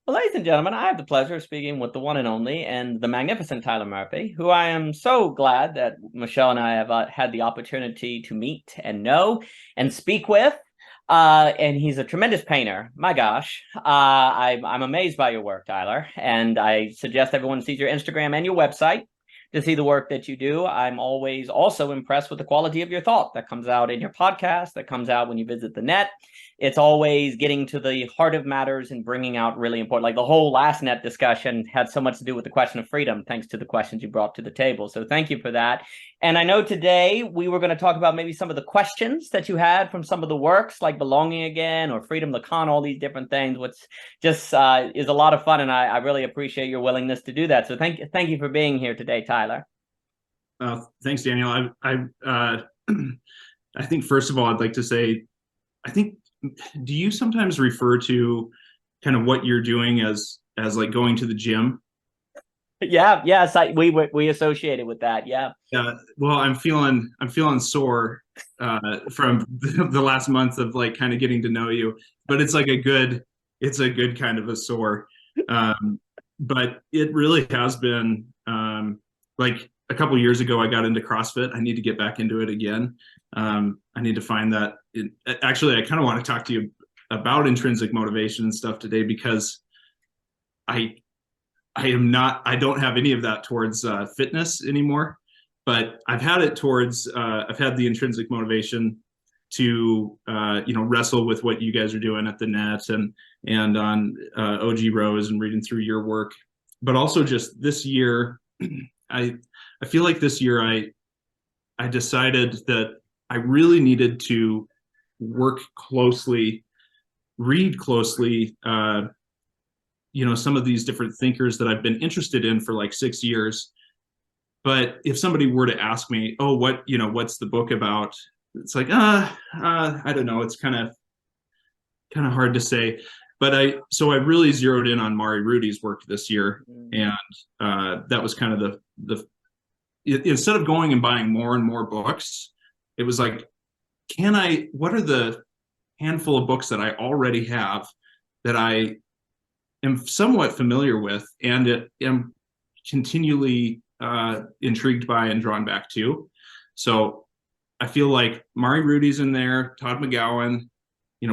Well, ladies and gentlemen, I have the pleasure of speaking with the one and only and the magnificent Tyler Murphy, who I am so glad that Michelle and I have had the opportunity to meet and know and speak with. And he's a tremendous painter. My gosh, I'm amazed by your work, Tyler. And I suggest everyone sees your Instagram and your website to see the work that you do. I'm always also impressed with the quality of your thought that comes out in your podcast, that comes out when you visit the net. It's always getting to the heart of matters and bringing out really important, like the whole last net discussion had so much to do with the question of freedom, thanks to the questions you brought to the table. So thank you for that. And I know today we were going to talk about maybe some of the questions that you had from some of the works, like Belonging Again or Freedom Lacan, all these different things, which just is a lot of fun. And I really appreciate your willingness to do that. So thank you for being here today, Tyler. Thanks, Daniel. I think first of all, I'd like to say, I think, do you sometimes refer to kind of what you're doing as like going to the gym? Yeah, yes, we associated with that. Yeah. Well, I'm feeling sore from the last month of like kind of getting to know you, but it's a good kind of a sore. But it really has been like a couple years ago, I got into CrossFit. I need to get back into it again. I need to find that. Actually, I kind of want to talk to you about intrinsic motivation and stuff today because I I don't have any of that towards fitness anymore, but I've had it towards I've had the intrinsic motivation to wrestle with what you guys are doing at the net and on OG Rose and reading through your work, but also just this year, I I feel like this year I decided that I really needed to work closely, read closely, some of these different thinkers that I've been interested in for like 6 years. But if somebody were to ask me, oh, what's the book about? It's like, I don't know. It's kind of hard to say. But I really zeroed in on Mari Rudy's work this year, and that was kind of instead of going and buying more and more books, it was like, what are the handful of books that I already have that I am somewhat familiar with and am continually intrigued by and drawn back to. So I feel like Mari Rudy's in there, Todd McGowan,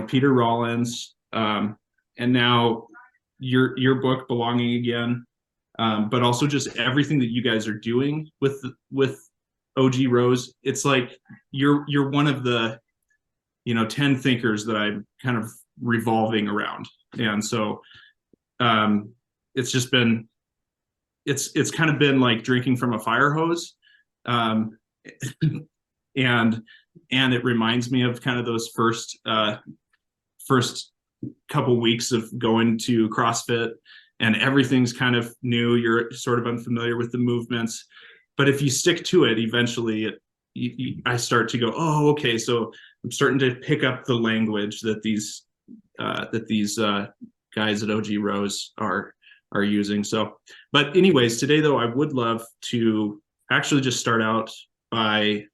Peter Rollins, and now your book, Belonging Again, but also just everything that you guys are doing with OG Rose. It's like you're one of the 10 thinkers that I'm kind of revolving around, and so it's just been it's kind of been like drinking from a fire hose, um, and it reminds me of kind of those first couple weeks of going to CrossFit, and everything's kind of new. You're sort of unfamiliar with the movements, but if you stick to it, eventually I start to go, oh, okay, so I'm starting to pick up the language that these guys at OG Rose are using. So, but anyways, today though, I would love to actually just start out by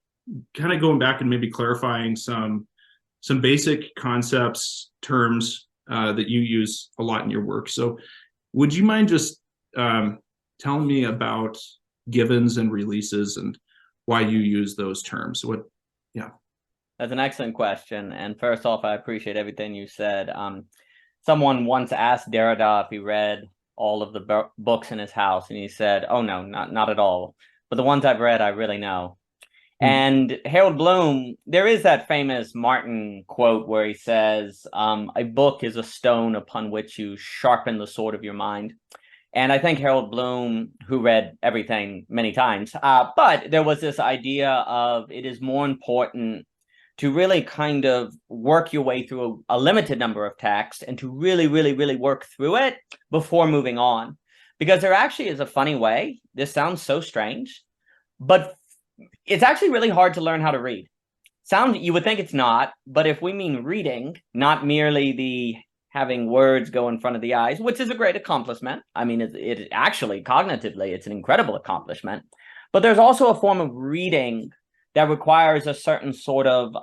kind of going back and maybe clarifying some basic concepts, terms that you use a lot in your work. So, would you mind just telling me about givens and releases and why you use those terms? Yeah. That's an excellent question. And first off, I appreciate everything you said. Someone once asked Derrida if he read all of the books in his house, and he said, "Oh no, not at all. But the ones I've read, I really know." And Harold Bloom, there is that famous Martin quote where he says, "A book is a stone upon which you sharpen the sword of your mind." And I think Harold Bloom, who read everything many times, but there was this idea of it is more important to really kind of work your way through a limited number of texts and to really, really, really work through it before moving on. Because there actually is a funny way. This sounds so strange, but it's actually really hard to learn how to read. You would think it's not, but if we mean reading, not merely the having words go in front of the eyes, which is a great accomplishment. I mean, it actually cognitively, it's an incredible accomplishment. But there's also a form of reading that requires a certain sort of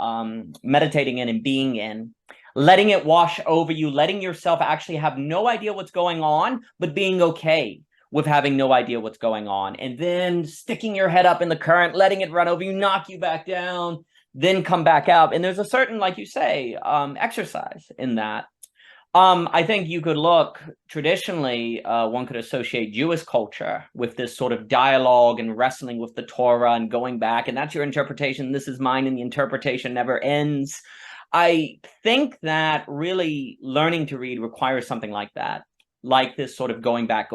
meditating in and being in. letting it wash over you, letting yourself actually have no idea what's going on, but being okay with having no idea what's going on, and then sticking your head up in the current, letting it run over you, knock you back down, then come back out. And there's a certain, like you say, exercise in that. I think you could look traditionally, one could associate Jewish culture with this sort of dialogue and wrestling with the Torah and going back, and that's your interpretation, this is mine, and the interpretation never ends. I think that really learning to read requires something like that, like this sort of going back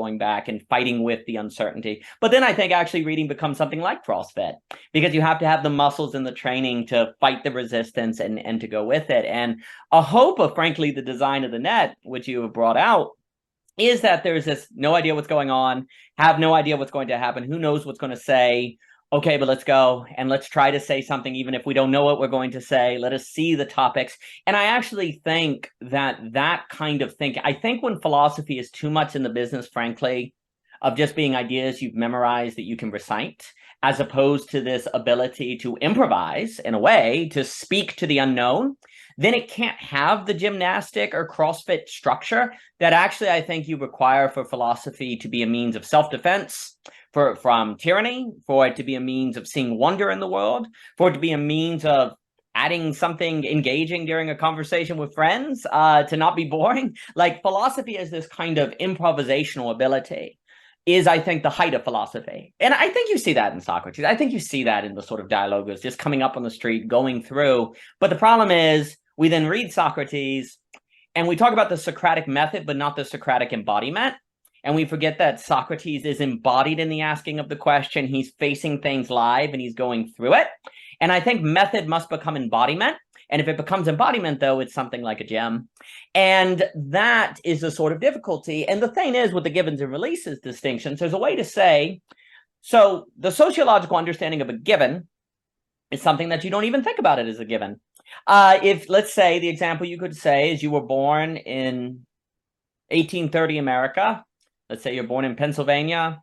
and fighting with the uncertainty. But then I think actually reading becomes something like CrossFit, because you have to have the muscles and the training to fight the resistance and to go with it. And a hope of, frankly, the design of the net, which you have brought out, is that there's this no idea what's going on, have no idea what's going to happen, who knows what's going to say. Okay, but let's go and let's try to say something, even if we don't know what we're going to say. Let us see the topics. And I actually think that that kind of thinking, I think when philosophy is too much in the business, frankly, of just being ideas you've memorized that you can recite, as opposed to this ability to improvise in a way, to speak to the unknown, then it can't have the gymnastic or CrossFit structure that actually I think you require for philosophy to be a means of self-defense, from tyranny, for it to be a means of seeing wonder in the world, for it to be a means of adding something engaging during a conversation with friends, to not be boring. Like, philosophy is this kind of improvisational ability, is, I think, the height of philosophy. And I think you see that in Socrates. I think you see that in the sort of dialogues, just coming up on the street, going through. But the problem is, we then read Socrates, and we talk about the Socratic method, but not the Socratic embodiment. And we forget that Socrates is embodied in the asking of the question. He's facing things live and he's going through it. And I think method must become embodiment. And if it becomes embodiment, though, it's something like a gem. And that is a sort of difficulty. And the thing is, with the givens and releases distinctions, there's a way to say, so the sociological understanding of a given is something that you don't even think about it as a given. If, let's say, the example you could say is you were born in 1830 America. Let's say you're born in Pennsylvania.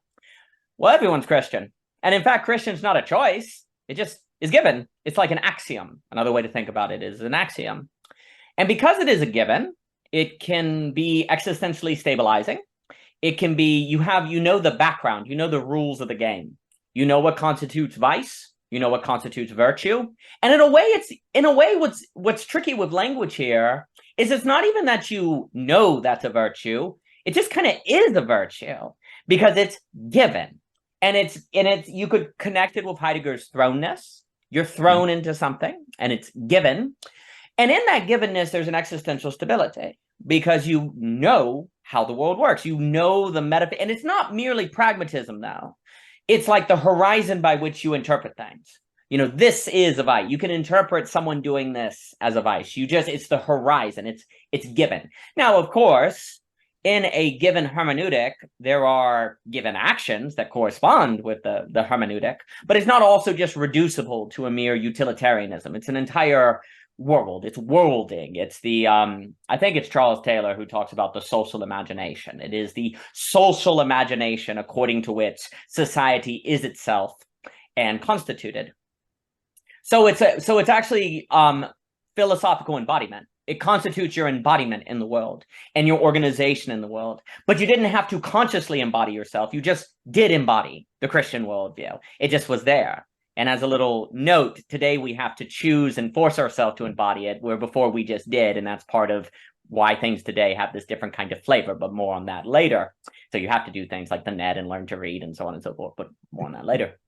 Well, everyone's Christian. And in fact, Christian's not a choice. It just is given. It's like an axiom. Another way to think about it is an axiom. And because it is a given, it can be existentially stabilizing. It can be, you know the background, you know the rules of the game. You know what constitutes vice. You know what constitutes virtue. And in a way, what's tricky with language here is it's not even that you know that's a virtue. It just kind of is a virtue because it's given. And it's you could connect it with Heidegger's thrownness. You're thrown into something and it's given. And in that givenness, there's an existential stability because you know how the world works. You know the metaphor. And it's not merely pragmatism, though. It's like the horizon by which you interpret things. You know, this is a vice. You can interpret someone doing this as a vice. It's the horizon. It's given. Now, of course, in a given hermeneutic, there are given actions that correspond with the hermeneutic, but it's not also just reducible to a mere utilitarianism. It's an entire world. It's worlding. It's the, I think it's Charles Taylor who talks about the social imagination. It is the social imagination according to which society is itself and constituted. So it's actually philosophical embodiment. It constitutes your embodiment in the world and your organization in the world. But you didn't have to consciously embody yourself. You just did embody the Christian worldview. It just was there. And as a little note, today we have to choose and force ourselves to embody it, where before we just did. And that's part of why things today have this different kind of flavor, but more on that later. So you have to do things like the net and learn to read and so on and so forth, but more on that later.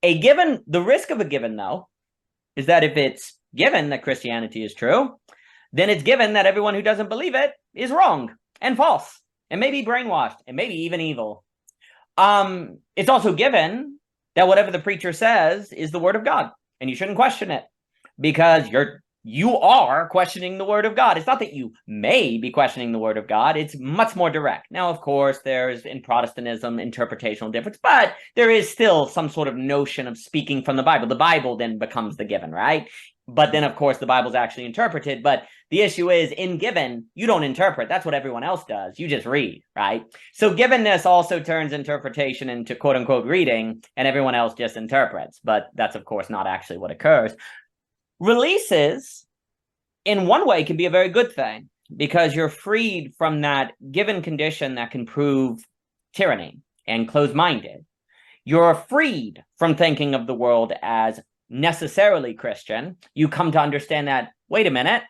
The risk of a given, though, is that if it's given that Christianity is true, then it's given that everyone who doesn't believe it is wrong and false and maybe brainwashed and maybe even evil. It's also given that whatever the preacher says is the word of God, and you shouldn't question it because you are questioning the word of God. It's not that you may be questioning the word of God. It's much more direct. Now, of course, there's in Protestantism interpretational difference, but there is still some sort of notion of speaking from the Bible. The Bible then becomes the given, right? But then, of course, the Bible's actually interpreted. But the issue is, in given, you don't interpret. That's what everyone else does. You just read, right? So givenness also turns interpretation into quote-unquote reading, and everyone else just interprets. But that's, of course, not actually what occurs. Releases in one way can be a very good thing, because you're freed from that given condition that can prove tyranny and closed-minded. You're freed from thinking of the world as necessarily Christian. You come to understand that, wait a minute,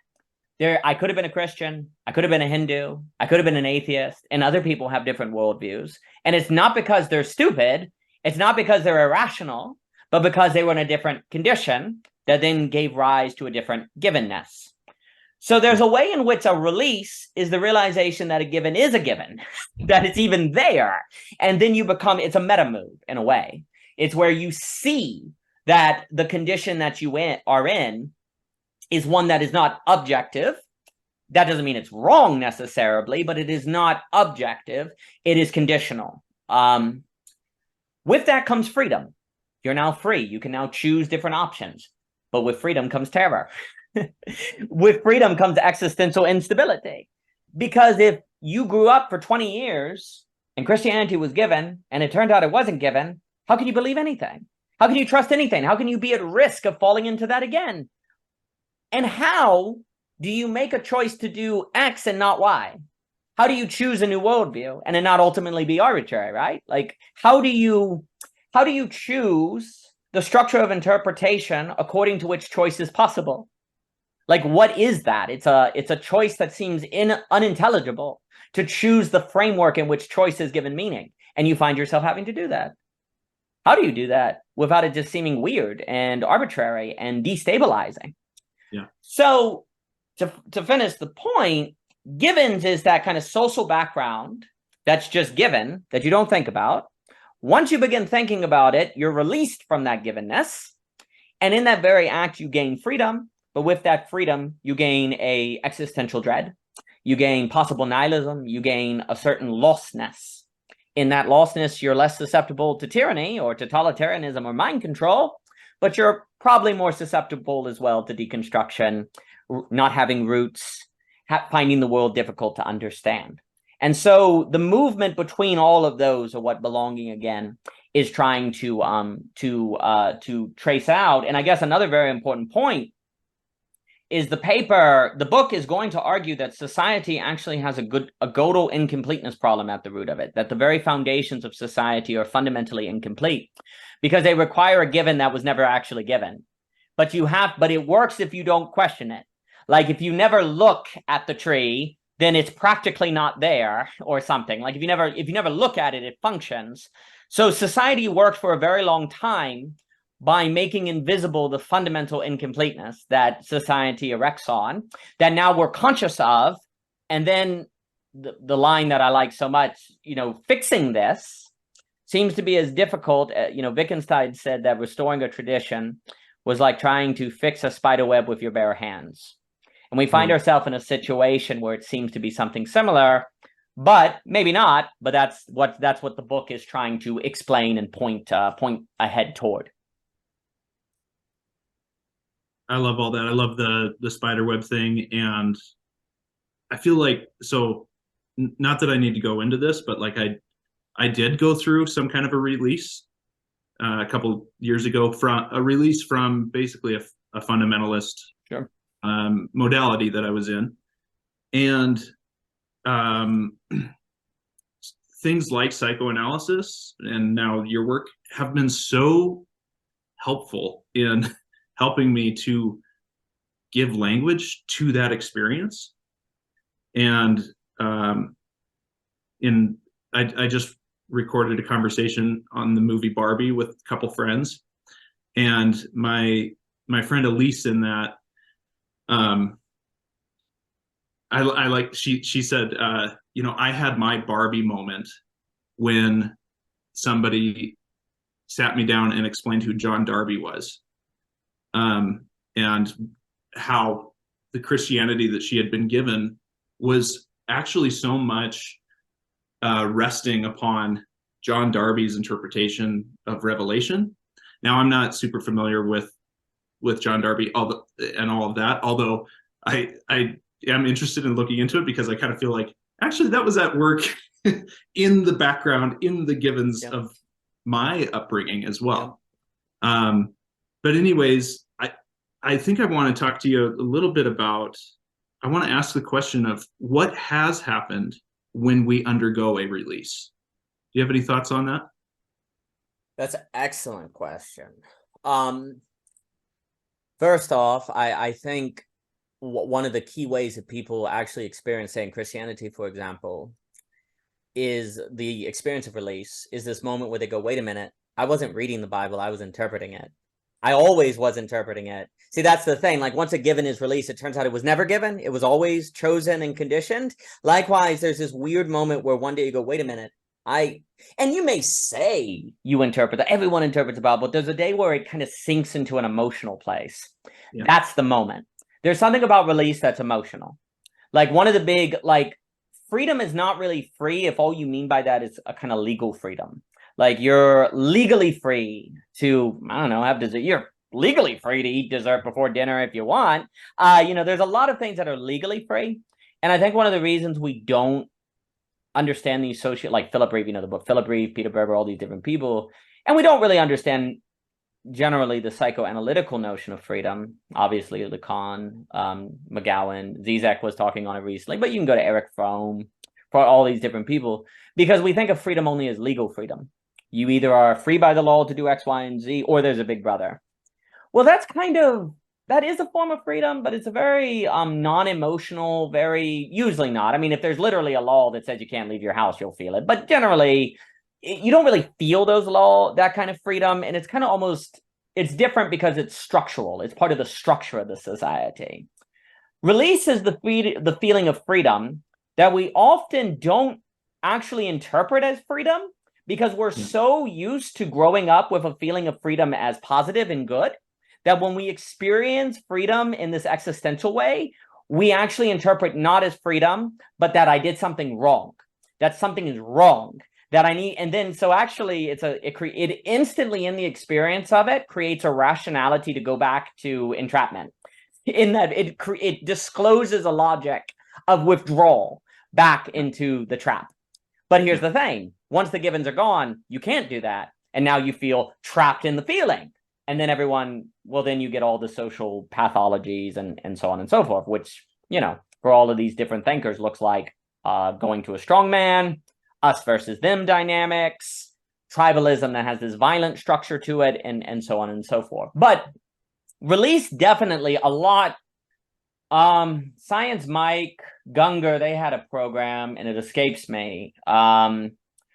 I could have been a Christian, I could have been a Hindu, I could have been an atheist, and other people have different worldviews. And it's not because they're stupid, it's not because they're irrational, but because they were in a different condition that then gave rise to a different givenness. So there's a way in which a release is the realization that a given is a given, that it's even there. And then you become, it's a meta move in a way. It's where you see that the condition that you are in is one that is not objective. That doesn't mean it's wrong necessarily, but it is not objective. It is conditional. With that comes freedom. You're now free. You can now choose different options. But with freedom comes terror. With freedom comes existential instability. Because if you grew up for 20 years and Christianity was given and it turned out it wasn't given, how can you believe anything? How can you trust anything? How can you be at risk of falling into that again? And how do you make a choice to do X and not Y? How do you choose a new worldview and it not ultimately be arbitrary, right? Like, how do you choose the structure of interpretation according to which choice is possible? Like, what is that? It's a choice that seems unintelligible to choose the framework in which choice is given meaning. And you find yourself having to do that. How do you do that without it just seeming weird and arbitrary and destabilizing? Yeah. So to finish the point, givens is that kind of social background that's just given, that you don't think about. Once you begin thinking about it, you're released from that givenness. And in that very act, you gain freedom. But with that freedom, you gain a existential dread. You gain possible nihilism. You gain a certain lostness. In that lostness, you're less susceptible to tyranny or totalitarianism or mind control, but you're probably more susceptible as well to deconstruction, not having roots, finding the world difficult to understand. And so the movement between all of those are what belonging again is trying to trace out. And I guess another very important point is the book is going to argue that society actually has a godal incompleteness problem at the root of it, that the very foundations of society are fundamentally incomplete because they require a given that was never actually given. But it works if you don't question it. Like, if you never look at the tree, then it's practically not there or something. Like, if you never look at it, it functions. So society worked for a very long time by making invisible the fundamental incompleteness that society erects on, that now we're conscious of. And then the line that I like so much, fixing this seems to be as difficult. Wittgenstein said that restoring a tradition was like trying to fix a spider web with your bare hands. And we find ourselves in a situation where it seems to be something similar, but maybe not. But that's what the book is trying to explain and point ahead toward. I love all that. I love the spider web thing, and I feel like, so not that I need to go into this, but like I did go through some kind of a release a couple years ago, from a release from basically a fundamentalist modality that I was in, and things like psychoanalysis and now your work have been so helpful in helping me to give language to that experience. And I just recorded a conversation on the movie Barbie with a couple friends, and my friend Elise in that, she said, I had my Barbie moment when somebody sat me down and explained who John Darby was, and how the Christianity that she had been given was actually so much resting upon John Darby's interpretation of Revelation. Now, I'm not super familiar with John Darby and all of that, although I am interested in looking into it, because I kind of feel like actually that was at work in the background, in the givens of my upbringing as well. But anyways, I think I want to talk to you a little bit about, I want to ask the question of what has happened when we undergo a release. Do you have any thoughts on that? That's an excellent question. Um, First off, I think one of the key ways that people actually experience, say, in Christianity, for example, is the experience of release, is this moment where they go, wait a minute, I wasn't reading the Bible, I was interpreting it. I always was interpreting it. See, that's the thing. Like, once a given is released, it turns out it was never given. It was always chosen and conditioned. Likewise, there's this weird moment where one day you go, wait a minute, and you may say you interpret, everyone interprets the Bible, but there's a day where it kind of sinks into an emotional place. Yeah. That's the moment. There's something about release that's emotional. Like, one of the big, like, freedom is not really free if all you mean by that is a kind of legal freedom. Like, you're legally free to, I don't know, have dessert. You're legally free to eat dessert before dinner if you want. There's a lot of things that are legally free. And I think one of the reasons we don't understand these like Philip Reeve, the book Philip Reeve, Peter Berber, all these different people, and we don't really understand generally the psychoanalytical notion of freedom. Obviously, Lacan, McGowan, Zizek was talking on it recently, but you can go to Eric Fromm, for all these different people, because we think of freedom only as legal freedom. You either are free by the law to do X, Y, and Z, or there's a big brother. Well, that is a form of freedom, but it's a very non-emotional, very usually not. I mean, if there's literally a law that says you can't leave your house, you'll feel it. But generally, you don't really feel that kind of freedom. And it's kind of it's different because it's structural. It's part of the structure of the society. Release is the feeling of freedom that we often don't actually interpret as freedom, because we're so used to growing up with a feeling of freedom as positive and good, that when we experience freedom in this existential way, we actually interpret not as freedom, but that I did something wrong, that something is wrong, that I need. And then, so actually it instantly, in the experience of it, creates a rationality to go back to entrapment, in that it discloses a logic of withdrawal back into the trap. But here's the thing. Once the givens are gone, you can't do that. And now you feel trapped in the feeling. And then then you get all the social pathologies and so on and so forth, which, for all of these different thinkers looks like going to a strong man, us versus them dynamics, tribalism that has this violent structure to it, and so on and so forth. But release, definitely a lot. Science Mike, Gunger, they had a program, and it escapes me,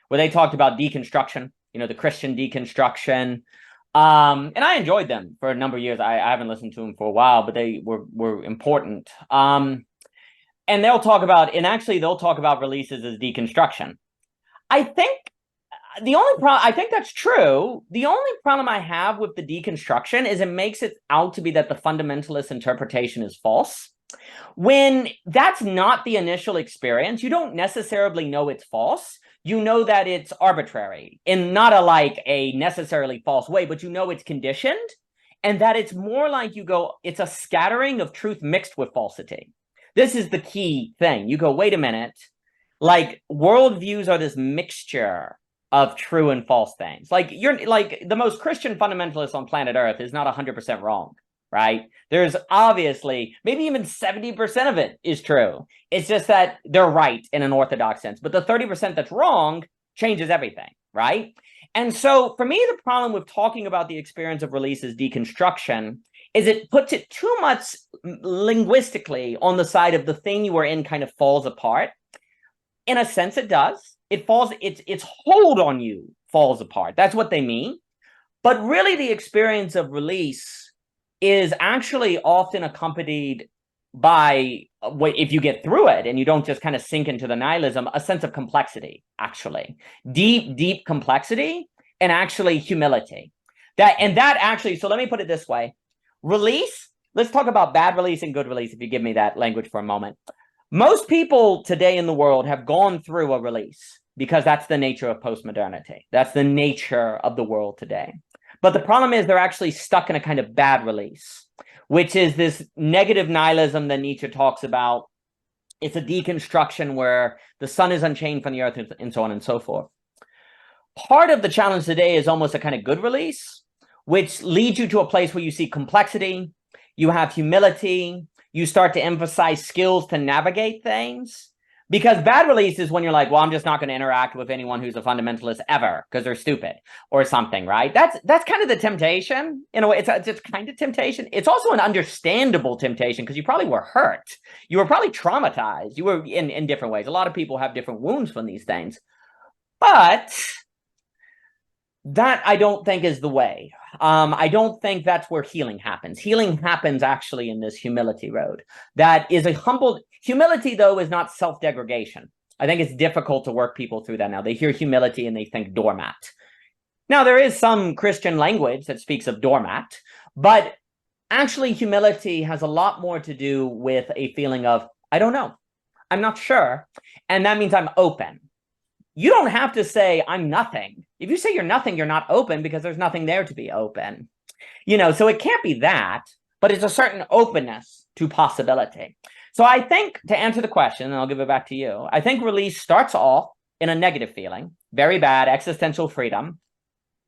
where they talked about deconstruction, the Christian deconstruction. And I enjoyed them for a number of years. I haven't listened to them for a while, but they were important. And they'll talk about releases as deconstruction. I think I think that's true. The only problem I have with the deconstruction is it makes it out to be that the fundamentalist interpretation is false. When that's not the initial experience, you don't necessarily know it's false. You know that it's arbitrary in not a necessarily false way, but it's conditioned, and that it's more like it's a scattering of truth mixed with falsity. This is the key thing. You go, wait a minute, like, worldviews are this mixture of true and false things. Like, the most Christian fundamentalist on planet Earth is not 100% wrong, right? There's obviously maybe even 70% of it is true. It's just that they're right in an orthodox sense, but the 30% that's wrong changes everything, right? And so for me, the problem with talking about the experience of release as deconstruction is it puts it too much linguistically on the side of the thing you are in kind of falls apart. In a sense, it does. Its hold on you falls apart. That's what they mean. But really, the experience of release is actually often accompanied by, if you get through it and you don't just kind of sink into the nihilism, a sense of complexity, actually. Deep complexity, and actually humility. So let me put it this way. Release, let's talk about bad release and good release, if you give me that language for a moment. Most people today in the world have gone through a release because that's the nature of postmodernity. That's the nature of the world today. But the problem is they're actually stuck in a kind of bad release, which is this negative nihilism that Nietzsche talks about. It's a deconstruction where the sun is unchained from the earth, and so on and so forth. Part of the challenge today is almost a kind of good release, which leads you to a place where you see complexity, you have humility, you start to emphasize skills to navigate things. Because bad release is when you're like, well, I'm just not going to interact with anyone who's a fundamentalist ever because they're stupid or something, right? That's kind of the temptation in a way. It's kind of temptation. It's also an understandable temptation because you probably were hurt. You were probably traumatized. You were in different ways. A lot of people have different wounds from these things. But that I don't think is the way. I don't think that's where healing happens. Healing happens actually in this humility road. That is a humble humility, though, is not self-degradation. I think it's difficult to work people through that now. They hear humility and they think doormat. Now, there is some Christian language that speaks of doormat, but actually humility has a lot more to do with a feeling of, I don't know, I'm not sure. And that means I'm open. You don't have to say I'm nothing. If you say you're nothing, you're not open because there's nothing there to be open. So it can't be that, but it's a certain openness to possibility. So I think, to answer the question, and I'll give it back to you, I think release starts off in a negative feeling, very bad, existential freedom.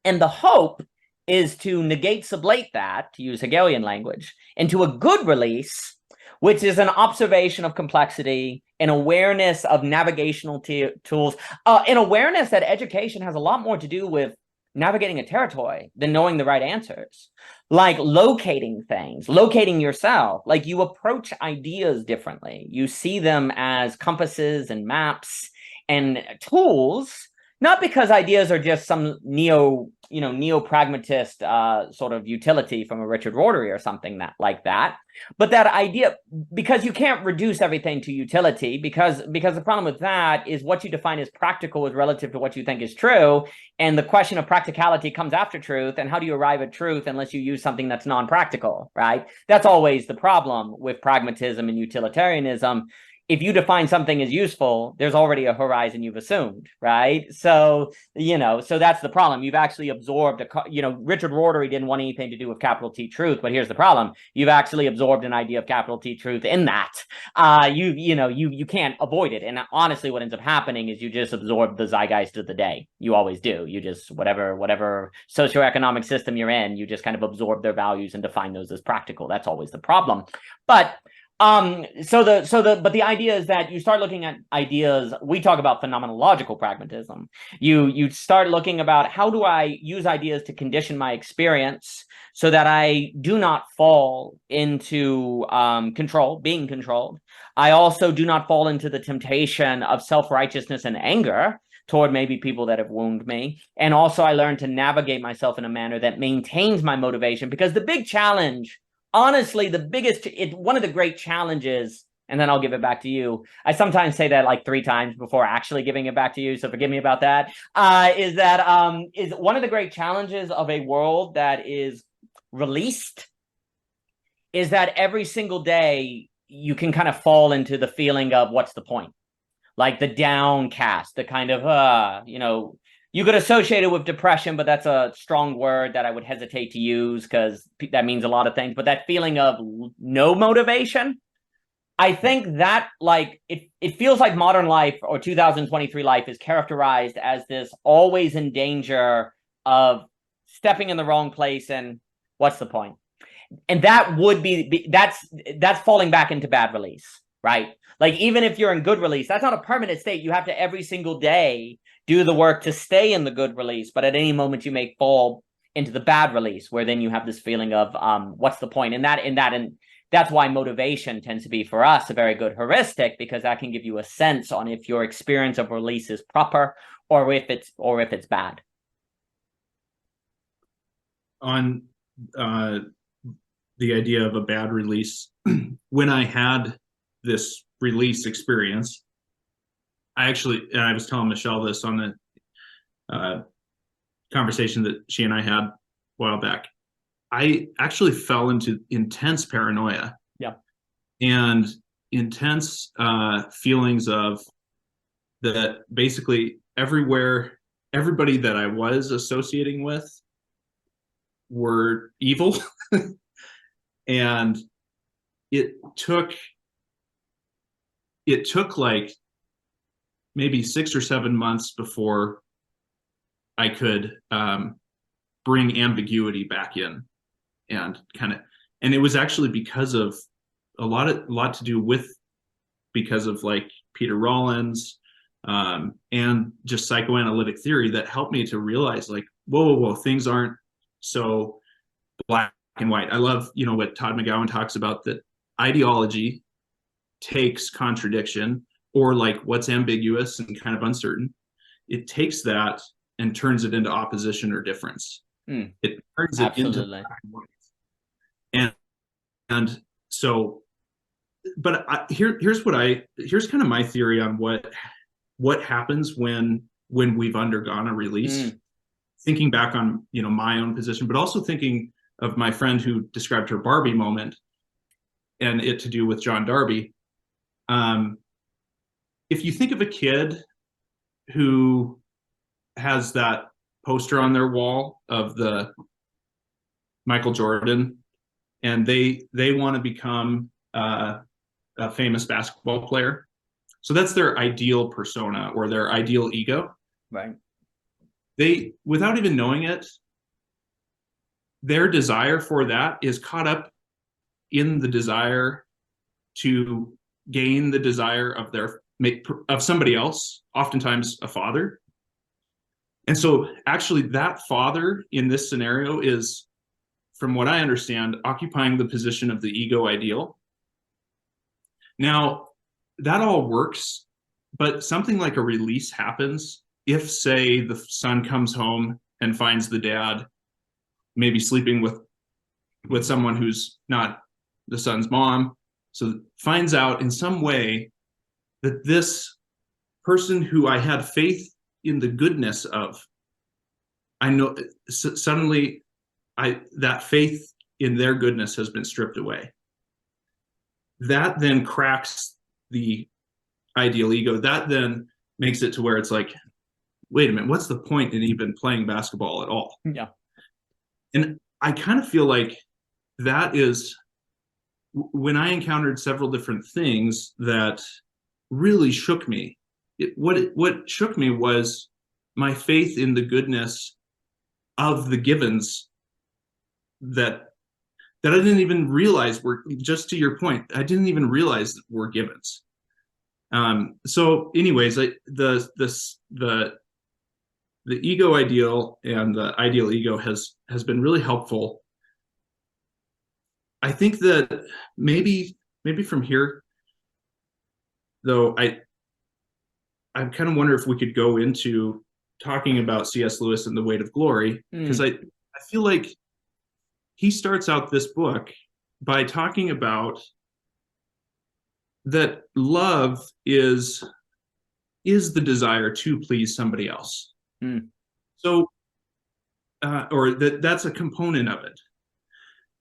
And the hope is to negate, sublate that, to use Hegelian language, into a good release, which is an observation of complexity, an awareness of navigational tools, an awareness that education has a lot more to do with navigating a territory than knowing the right answers, like locating things, locating yourself, like you approach ideas differently. You see them as compasses and maps and tools, not because ideas are just some neo-pragmatist sort of utility from a Richard Rorty or something like that, but that idea, because you can't reduce everything to utility, because the problem with that is what you define as practical is relative to what you think is true, and the question of practicality comes after truth, and how do you arrive at truth unless you use something that's non-practical, right? That's always the problem with pragmatism and utilitarianism. If you define something as useful, there's already a horizon you've assumed, right? So, so that's the problem. You've actually absorbed Richard Rorty didn't want anything to do with capital T truth, but here's the problem. You've actually absorbed an idea of capital T truth in that. You can't avoid it. And honestly, what ends up happening is you just absorb the zeitgeist of the day. You always do. You just, whatever socioeconomic system you're in, you just kind of absorb their values and define those as practical. That's always the problem. But the idea is that you start looking at ideas. We talk about phenomenological pragmatism. You start looking about, how do I use ideas to condition my experience so that I do not fall into being controlled. I also do not fall into the temptation of self-righteousness and anger toward maybe people that have wounded me. And also I learn to navigate myself in a manner that maintains my motivation, because the big challenge, honestly, one of the great challenges, and then I'll give it back to you. I sometimes say that like 3 times before actually giving it back to you, so forgive me about that. Is one of the great challenges of a world that is released is that every single day you can kind of fall into the feeling of what's the point? Like the downcast, the kind of, you could associate it with depression, but that's a strong word that I would hesitate to use because that means a lot of things. But that feeling of no motivation, I think that it feels like modern life or 2023 life is characterized as this always in danger of stepping in the wrong place and what's the point? And that would that's falling back into bad release, right? Like even if you're in good release, that's not a permanent state. You have to every single day do the work to stay in the good release, but at any moment you may fall into the bad release, where then you have this feeling of what's the point? And that's why motivation tends to be for us a very good heuristic, because that can give you a sense on if your experience of release is proper or if it's bad. On the idea of a bad release, when I had this release experience, I was telling Michelle this on the conversation that she and I had a while back. I actually fell into intense paranoia. Yeah. And intense feelings of that basically everybody that I was associating with were evil. And it took like maybe 6 or 7 months before I could bring ambiguity back in and kind of And it was actually because of a lot to do with, because of like Peter Rollins, and just psychoanalytic theory that helped me to realize like, whoa, things aren't so black and white. I love, what Todd McGowan talks about, that ideology takes contradiction, or like what's ambiguous and kind of uncertain. It takes that and turns it into opposition or difference. It turns it into Absolutely. black and white. And so, but here's kind of my theory on what happens when we've undergone a release. Thinking back on my own position, but also thinking of my friend who described her Barbie moment, and it to do with John Darby. If you think of a kid who has that poster on their wall of the Michael Jordan, and they want to become a famous basketball player, so that's their ideal persona or their ideal ego. Right. They, without even knowing it, their desire for that is caught up in the desire to gain the desire of somebody else, oftentimes a father. And so actually that father in this scenario is, from what I understand, occupying the position of the ego ideal. Now, that all works, but something like a release happens if, say, the son comes home and finds the dad maybe sleeping with someone who's not the son's mom, so finds out in some way that this person who I had faith in the goodness of, I know suddenly that faith in their goodness has been stripped away. That then cracks the ideal ego. That then makes it to where it's like, wait a minute, what's the point in even playing basketball at all? Yeah. And I kind of feel like that is when I encountered several different things that really shook me. What shook me was my faith in the goodness of the givens that I didn't even realize were, just to your point, I didn't even realize that were givens. So anyways, the ego ideal and the ideal ego has been really helpful. I think that maybe from here, though, I kind of wonder if we could go into talking about C.S. Lewis and the Weight of Glory, because I feel like he starts out this book by talking about that love is the desire to please somebody else. So, or that's a component of it.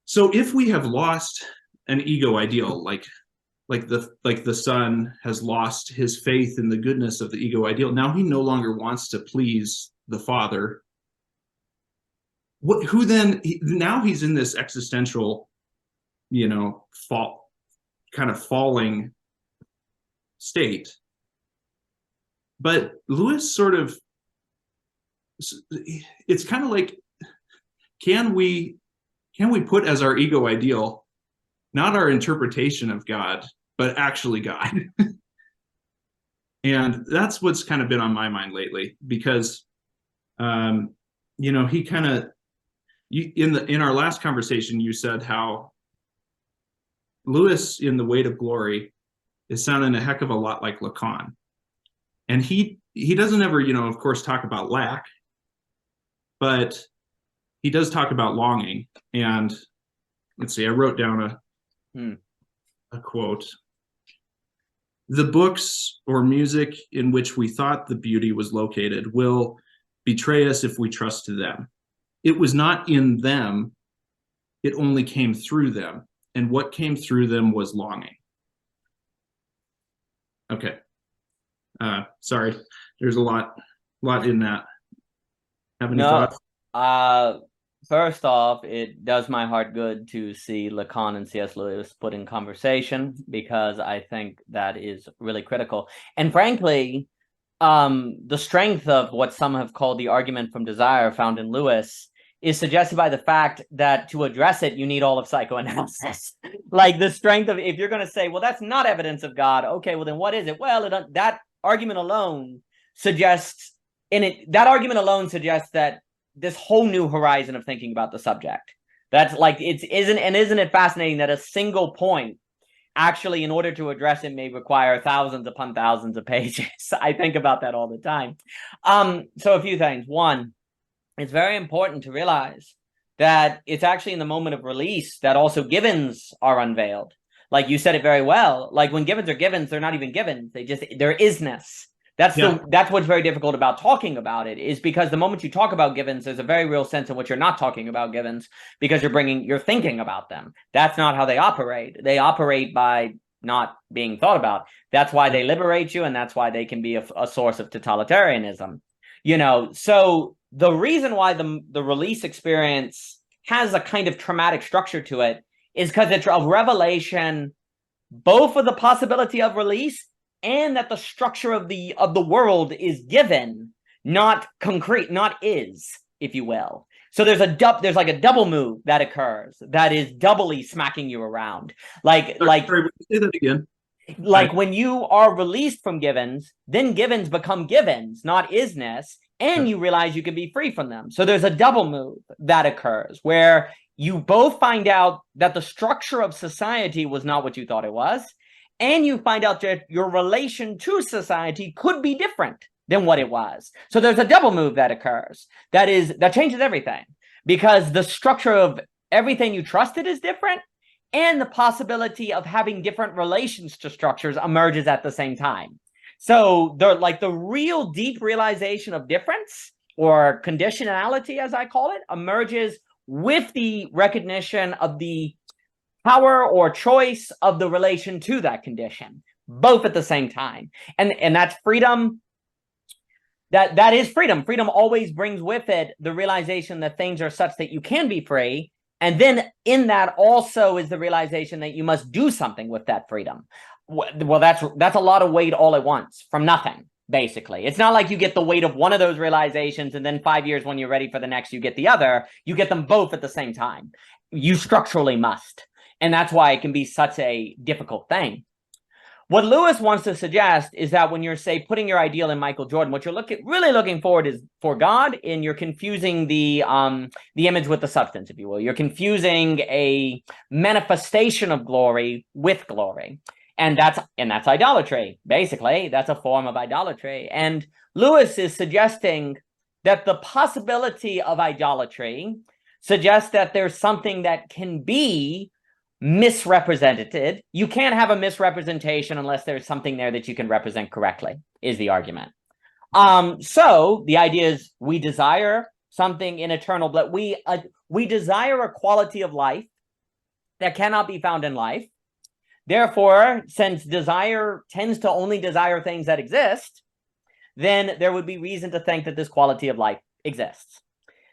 So if we have lost an ego ideal, like the son has lost his faith in the goodness of the ego ideal, now he no longer wants to please the father. Who then? Now he's in this existential, kind of falling state. But Lewis sort of, it's kind of like, can we put as our ego ideal not our interpretation of God, but actually God? And that's what's kind of been on my mind lately, because he kind of, in our last conversation, you said how Lewis in The Weight of Glory is sounding a heck of a lot like Lacan. And he doesn't ever, of course, talk about lack, but he does talk about longing. And let's see, I wrote down a quote. The books or music in which we thought the beauty was located will betray us if we trust to them. It was not in them, it only came through them. And what came through them was longing. Okay. Sorry, there's a lot in that. Have any thoughts? First off, it does my heart good to see Lacan and C.S. Lewis put in conversation, because I think that is really critical. And frankly, the strength of what some have called the argument from desire found in Lewis is suggested by the fact that to address it, you need all of psychoanalysis. Like the strength of, if you're going to say, well, that's not evidence of God. Okay, well, then what is it? Well, that argument alone suggests, that argument alone suggests that this whole new horizon of thinking about the subject. That's like, isn't it fascinating that a single point actually, in order to address it, may require thousands upon thousands of pages. I think about that all the time. So a few things. One, it's very important to realize that it's actually in the moment of release that also givens are unveiled. Like you said it very well. Like when givens are givens, they're not even givens. They're isness. That's what's very difficult about talking about it, is because the moment you talk about givens, there's a very real sense in which you're not talking about givens because you're thinking about them. That's not how they operate. They operate by not being thought about. That's why they liberate you, and that's why they can be a source of totalitarianism. So the reason why the release experience has a kind of traumatic structure to it is because it's a revelation both of the possibility of release and that the structure of the world is given, not concrete, not is, if you will. So there's like a double move that occurs that is doubly smacking you around. Sorry, say that again. Like when you are released from givens, then givens become givens, not isness, and you realize you can be free from them. So there's a double move that occurs where you both find out that the structure of society was not what you thought it was, and you find out that your relation to society could be different than what it was. So there's a double move that occurs that changes everything, because the structure of everything you trusted is different, and the possibility of having different relations to structures emerges at the same time. So the real deep realization of difference, or conditionality, as I call it, emerges with the recognition of the power or choice of the relation to that condition, both at the same time. And that's freedom. That is freedom. Freedom always brings with it the realization that things are such that you can be free. And then in that also is the realization that you must do something with that freedom. Well, that's a lot of weight all at once from nothing, basically. It's not like you get the weight of one of those realizations and then 5 years when you're ready for the next, you get the other. You get them both at the same time. You structurally must. And that's why it can be such a difficult thing. What Lewis wants to suggest is that when you're, say, putting your ideal in Michael Jordan, what you're really looking forward is for God, and you're confusing the image with the substance, if you will. You're confusing a manifestation of glory with glory. And that's idolatry, basically. That's a form of idolatry. And Lewis is suggesting that the possibility of idolatry suggests that there's something that can be misrepresented. You can't have a misrepresentation unless there's something there that you can represent correctly, is the argument. So the idea is we desire something in eternal, but we desire a quality of life that cannot be found in life. Therefore, since desire tends to only desire things that exist, then there would be reason to think that this quality of life exists.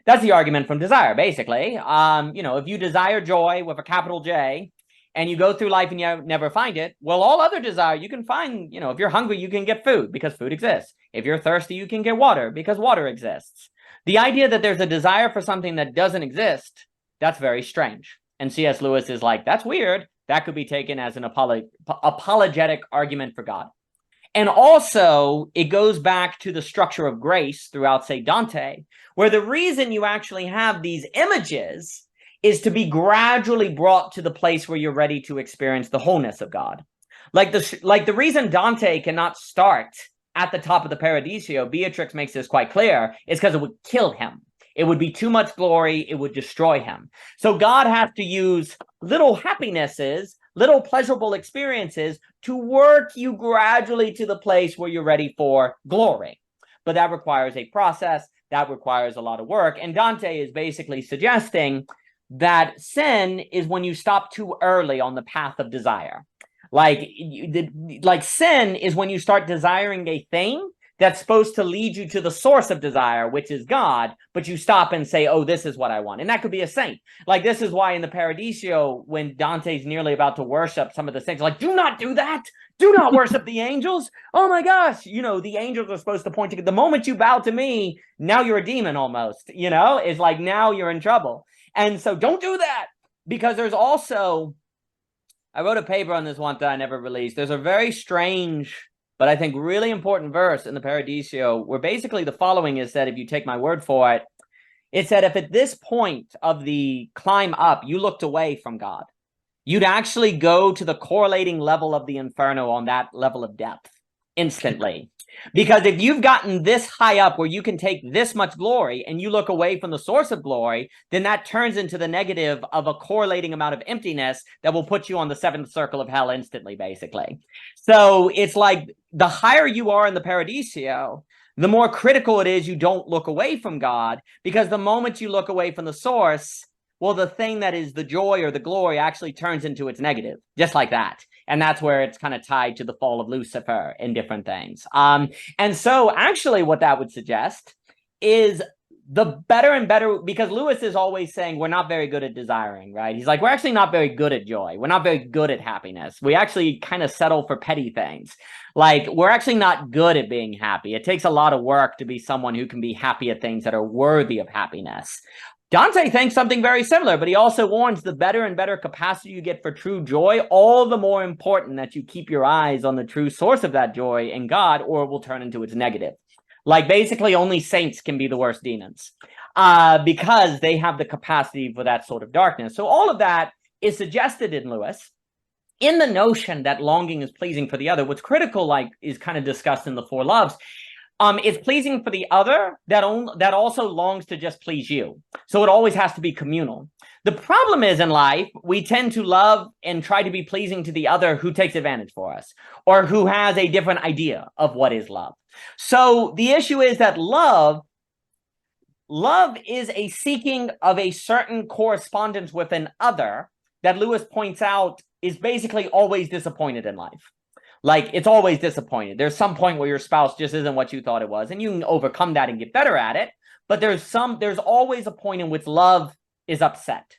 That's the argument from desire, basically. If you desire joy with a capital J, and you go through life and you never find it, well, all other desire you can find. If you're hungry, you can get food because food exists. If you're thirsty, you can get water because water exists. The idea that there's a desire for something that doesn't exist, that's very strange. And C.S. Lewis is like, that's weird. That could be taken as an apologetic argument for God. And also, it goes back to the structure of grace throughout, say, Dante, where the reason you actually have these images is to be gradually brought to the place where you're ready to experience the wholeness of God. Like the reason Dante cannot start at the top of the Paradiso, Beatrix makes this quite clear, is because it would kill him. It would be too much glory. It would destroy him. So God has to use little happinesses, little pleasurable experiences to work you gradually to the place where you're ready for glory. But that requires a process. That requires a lot of work. And Dante is basically suggesting that sin is when you stop too early on the path of desire. Like sin is when you start desiring a thing that's supposed to lead you to the source of desire, which is God, but you stop and say, oh, this is what I want. And that could be a saint. Like, this is why in the Paradiso, when Dante's nearly about to worship some of the saints, like, do not do that. Do not worship the angels. Oh my gosh. You know, the angels are supposed to point to the moment you bow to me, now you're a demon almost, you know, it's like now you're in trouble. And so don't do that, because there's also, I wrote a paper on this one that I never released. There's a very strange, but I think really important verse in the Paradiso where basically the following is said, if you take my word for it, it said, if at this point of the climb up, you looked away from God, you'd actually go to the correlating level of the inferno on that level of depth instantly. Because if you've gotten this high up where you can take this much glory and you look away from the source of glory, then that turns into the negative of a correlating amount of emptiness that will put you on the seventh circle of hell instantly, basically. So it's like the higher you are in the Paradiso, the more critical it is you don't look away from God, because the moment you look away from the source, well, the thing that is the joy or the glory actually turns into its negative, just like that. And that's where it's kind of tied to the fall of Lucifer and different things. And so actually what that would suggest is the better and better, because Lewis is always saying we're not very good at desiring, right? He's like, we're actually not very good at joy. We're not very good at happiness. We actually kind of settle for petty things. Like, we're actually not good at being happy. It takes a lot of work to be someone who can be happy at things that are worthy of happiness. Dante thinks something very similar, but he also warns the better and better capacity you get for true joy, all the more important that you keep your eyes on the true source of that joy in God, or it will turn into its negative. Like, basically only saints can be the worst demons because they have the capacity for that sort of darkness. So all of that is suggested in Lewis. In the notion that longing is pleasing for the other, what's critical, like, is kind of discussed in the Four Loves. It's pleasing for the other that also longs to just please you. So it always has to be communal. The problem is in life, we tend to love and try to be pleasing to the other who takes advantage for us or who has a different idea of what is love. So the issue is that love is a seeking of a certain correspondence with an other that Lewis points out is basically always disappointed in life. Like, it's always disappointed. There's some point where your spouse just isn't what you thought it was, and you can overcome that and get better at it. But there's always a point in which love is upset.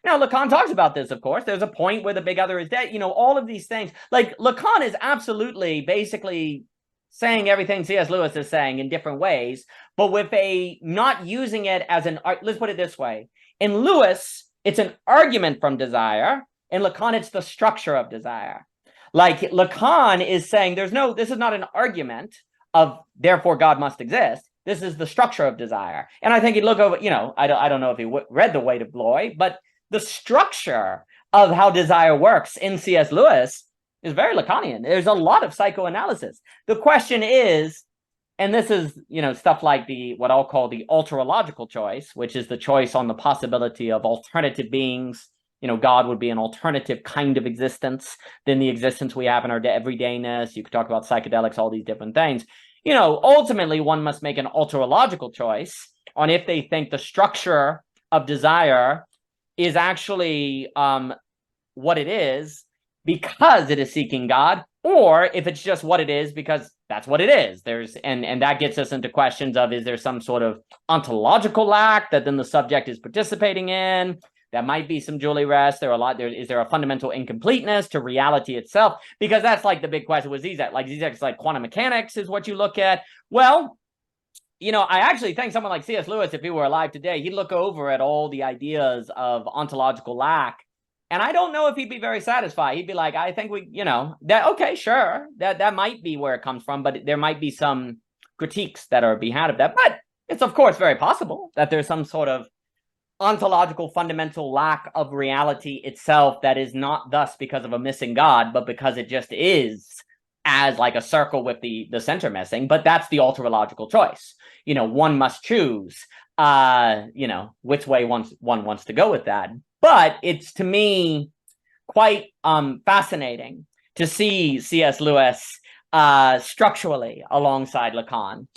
Now, Lacan talks about this, of course. There's a point where the big other is dead. You know, all of these things. Like, Lacan is absolutely basically saying everything C.S. Lewis is saying in different ways, but with a not using it as an, let's put it this way. In Lewis, it's an argument from desire. In Lacan, it's the structure of desire. Like, Lacan is saying this is not an argument of therefore God must exist. This is the structure of desire. And I think he'd look over, you know, I don't know if he read The Weight of Glory, but the structure of how desire works in C.S. Lewis is very Lacanian. There's a lot of psychoanalysis. The question is, and this is, you know, stuff like what I'll call the Urological Choice, which is the choice on the possibility of alternative beings. You know, God would be an alternative kind of existence than the existence we have in our everydayness. You could talk about psychedelics, all these different things. You know, ultimately, one must make an Urological choice on if they think the structure of desire is actually what it is because it is seeking God, or if it's just what it is because that's what it is. And that gets us into questions of, is there some sort of ontological lack that then the subject is participating in? That might be some Julie rest. Is there a fundamental incompleteness to reality itself? Because that's like the big question with Zizek. Like, Zizek's like quantum mechanics is what you look at. Well, you know, I actually think someone like C.S. Lewis, if he were alive today, he'd look over at all the ideas of ontological lack. And I don't know if he'd be very satisfied. He'd be like, I think okay, sure. That might be where it comes from, but there might be some critiques that are be had of that. But it's, of course, very possible that there's some sort of ontological fundamental lack of reality itself that is not thus because of a missing God, but because it just is as like a circle with the center missing. But that's the Urological choice. You know, one must choose, you know, which way one wants to go with that. But it's, to me, quite fascinating to see C.S. Lewis structurally alongside Lacan,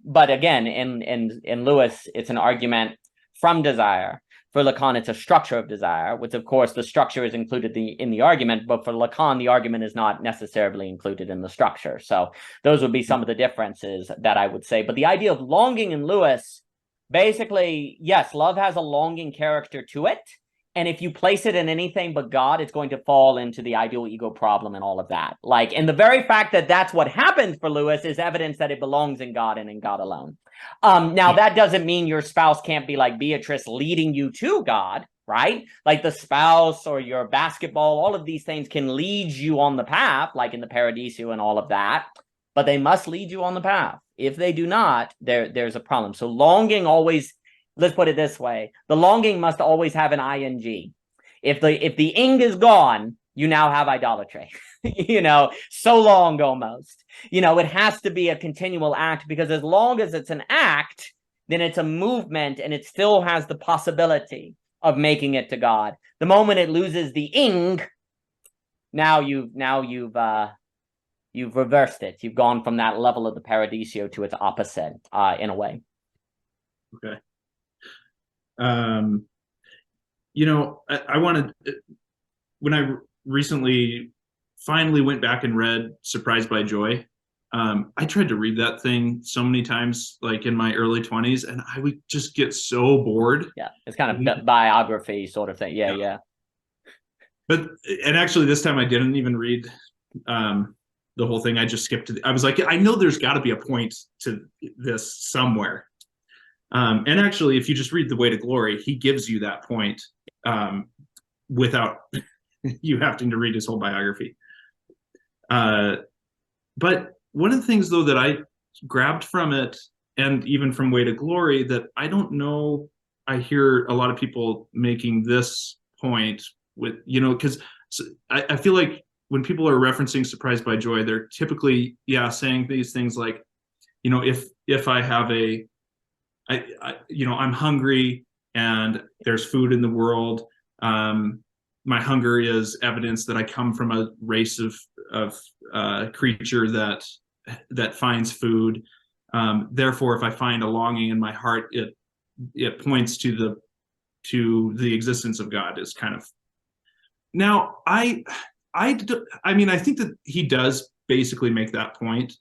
but again, in Lewis, it's an argument from desire. For Lacan, it's a structure of desire, which of course the structure is included in the argument, but for Lacan, the argument is not necessarily included in the structure. So those would be some of the differences that I would say. But the idea of longing in Lewis, basically, yes, love has a longing character to it. And if you place it in anything but God, it's going to fall into the ideal ego problem and all of that. Like, and the very fact that that's what happens for Lewis is evidence that it belongs in God and in God alone. Now, that doesn't mean your spouse can't be like Beatrice leading you to God, right? Like the spouse or your basketball, all of these things can lead you on the path, like in the Paradiso and all of that, but they must lead you on the path. If they do not, there's a problem. So longing always, let's put it this way, the longing must always have an ing. If the ing is gone, you now have idolatry. So long almost. It has to be a continual act, because as long as it's an act, then it's a movement and it still has the possibility of making it to God. The moment it loses the ing, now you've reversed it. You've gone from that level of the Paradiso to its opposite, in a way. Okay. I wanted, when I recently finally went back and read Surprised by Joy, I tried to read that thing so many times, like in my early 20s, and I would just get so bored. Yeah, it's kind of biography sort of thing. Yeah. And actually this time I didn't even read the whole thing. I just skipped I was like, I know there's got to be a point to this somewhere. And actually, if you just read The Way to Glory, he gives you that point without you having to read his whole biography. But one of the things, though, that I grabbed from it, and even from Way to Glory, that I don't know, I hear a lot of people making this point with, because I feel like when people are referencing Surprised by Joy, they're typically, saying these things like, if I have I'm hungry and there's food in the world. My hunger is evidence that I come from a race of creature that finds food. Therefore, if I find a longing in my heart, it points to the existence of God. Is kind of. Now, I think that he does basically make that point.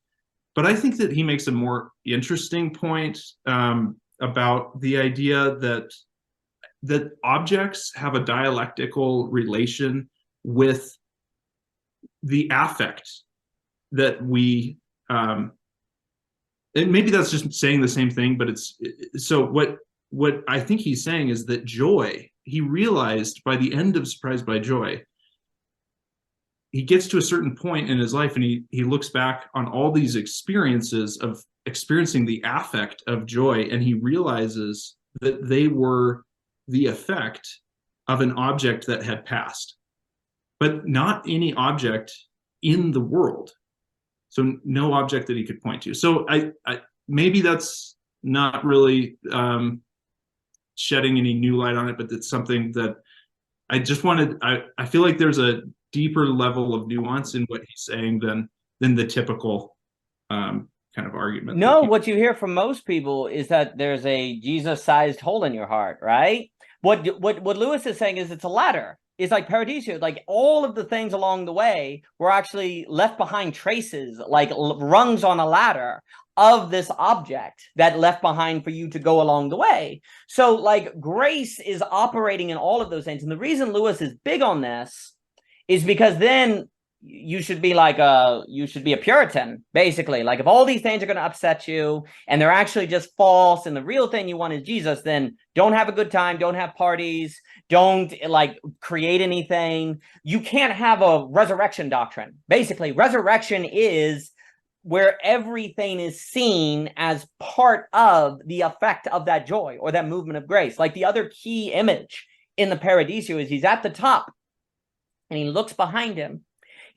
But I think that he makes a more interesting point about the idea that objects have a dialectical relation with the affect that we, and maybe that's just saying the same thing, but so what I think he's saying is that joy, he realized by the end of Surprised by Joy, he gets to a certain point in his life and he looks back on all these experiences of experiencing the affect of joy, and he realizes that they were the effect of an object that had passed, but not any object in the world. So no object that he could point to. So I maybe that's not really shedding any new light on it, but it's something that I just wanted, I feel like there's a deeper level of nuance in what he's saying than the typical kind of argument. No, what you hear from most people is that there's a Jesus-sized hole in your heart, right? What Lewis is saying is it's a ladder. It's like Paradiso, like all of the things along the way were actually left behind traces, like rungs on a ladder of this object that left behind for you to go along the way. So like grace is operating in all of those things. And the reason Lewis is big on this is because then you should be like you should be a Puritan, basically. Like if all these things are going to upset you and they're actually just false and the real thing you want is Jesus, then don't have a good time, don't have parties, don't like create anything. You can't have a resurrection doctrine. Basically, resurrection is where everything is seen as part of the effect of that joy or that movement of grace. Like the other key image in the Paradiso is he's at the top and he looks behind him,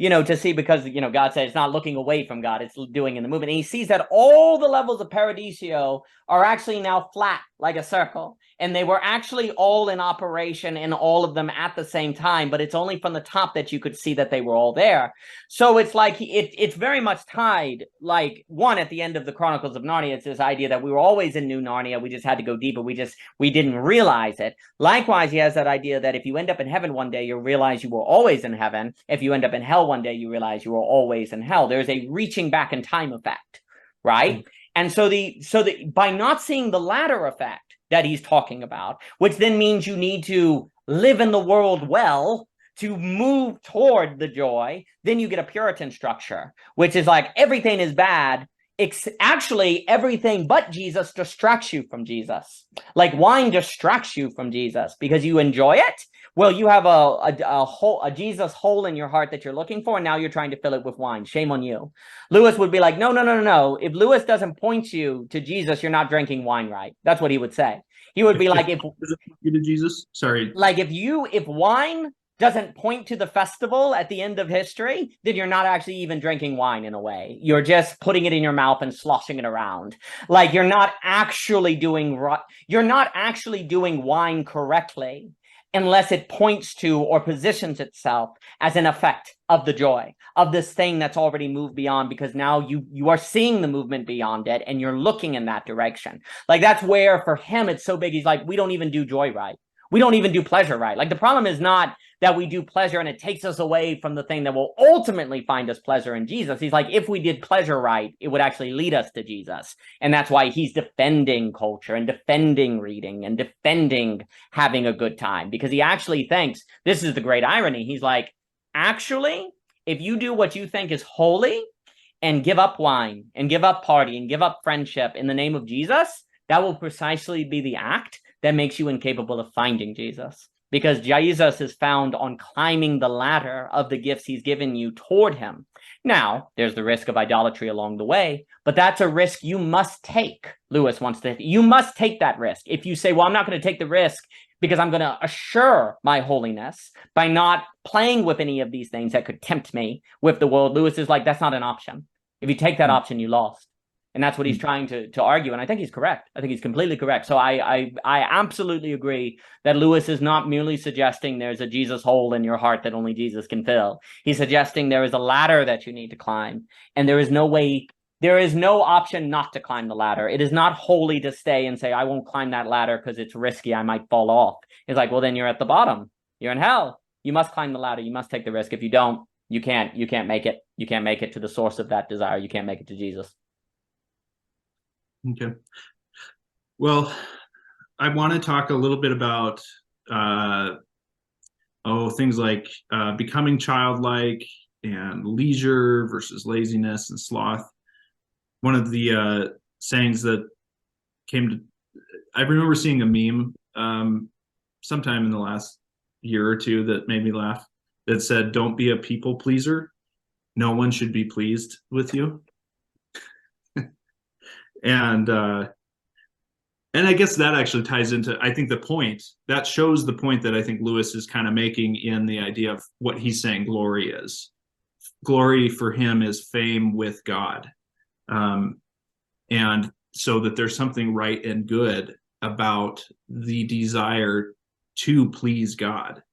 to see, because, God said it's not looking away from God, it's doing in the movement. And he sees that all the levels of Paradiso are actually now flat, like a circle, and they were actually all in operation in all of them at the same time, but it's only from the top that you could see that they were all there. So it's like it's very much tied, like, one, at the end of the Chronicles of Narnia, it's this idea that we were always in New Narnia, we just had to go deeper, we didn't realize it. Likewise, he has that idea that if you end up in heaven one day, you'll realize you were always in heaven. If you end up in hell one day, you realize you were always in hell. There's a reaching back in time effect, right? And so by not seeing the latter effect that he's talking about, which then means you need to live in the world well to move toward the joy, then you get a Puritan structure, which is like everything is bad. Actually, everything but Jesus distracts you from Jesus. Like wine distracts you from Jesus because you enjoy it. Well, you have a Jesus hole in your heart that you're looking for, and now you're trying to fill it with wine. Shame on you. Lewis would be like, no. If Lewis doesn't point you to Jesus, you're not drinking wine right. That's what he would say. He would be like, if you to Jesus, sorry, like if wine doesn't point to the festival at the end of history, then you're not actually even drinking wine in a way. You're just putting it in your mouth and sloshing it around. Like you're not actually doing wine correctly unless it points to or positions itself as an effect of the joy of this thing that's already moved beyond, because now you are seeing the movement beyond it and you're looking in that direction. Like that's where for him it's so big. He's like, we don't even do joy right. We don't even do pleasure right. Like the problem is not that we do pleasure and it takes us away from the thing that will ultimately find us pleasure in Jesus. He's like, if we did pleasure right, it would actually lead us to Jesus. And that's why he's defending culture and defending reading and defending having a good time, because he actually thinks, this is the great irony. He's like, actually, if you do what you think is holy and give up wine and give up party and give up friendship in the name of Jesus, that will precisely be the act that makes you incapable of finding Jesus. Because Jesus is found on climbing the ladder of the gifts he's given you toward him. Now, there's the risk of idolatry along the way, but that's a risk you must take. Lewis wants to, you must take that risk. If you say, well, I'm not going to take the risk because I'm going to assure my holiness by not playing with any of these things that could tempt me with the world, Lewis is like, that's not an option. If you take that option, you lost. And that's what he's trying to argue. And I think he's correct. I think he's completely correct. So I absolutely agree that Lewis is not merely suggesting there's a Jesus hole in your heart that only Jesus can fill. He's suggesting there is a ladder that you need to climb. And there is no option not to climb the ladder. It is not holy to stay and say, I won't climb that ladder because it's risky. I might fall off. It's like, well, then you're at the bottom. You're in hell. You must climb the ladder. You must take the risk. If you don't, you can't make it. You can't make it to the source of that desire. You can't make it to Jesus. Okay. Well, I want to talk a little bit about things like becoming childlike and leisure versus laziness and sloth. One of the sayings that I remember seeing a meme sometime in the last year or two that made me laugh, that said, don't be a people pleaser. No one should be pleased with you. And I guess that actually ties into, I think, the point that shows the point that I think Lewis is kind of making in the idea of what he's saying glory is. Glory for him is fame with God. And so that there's something right and good about the desire to please God.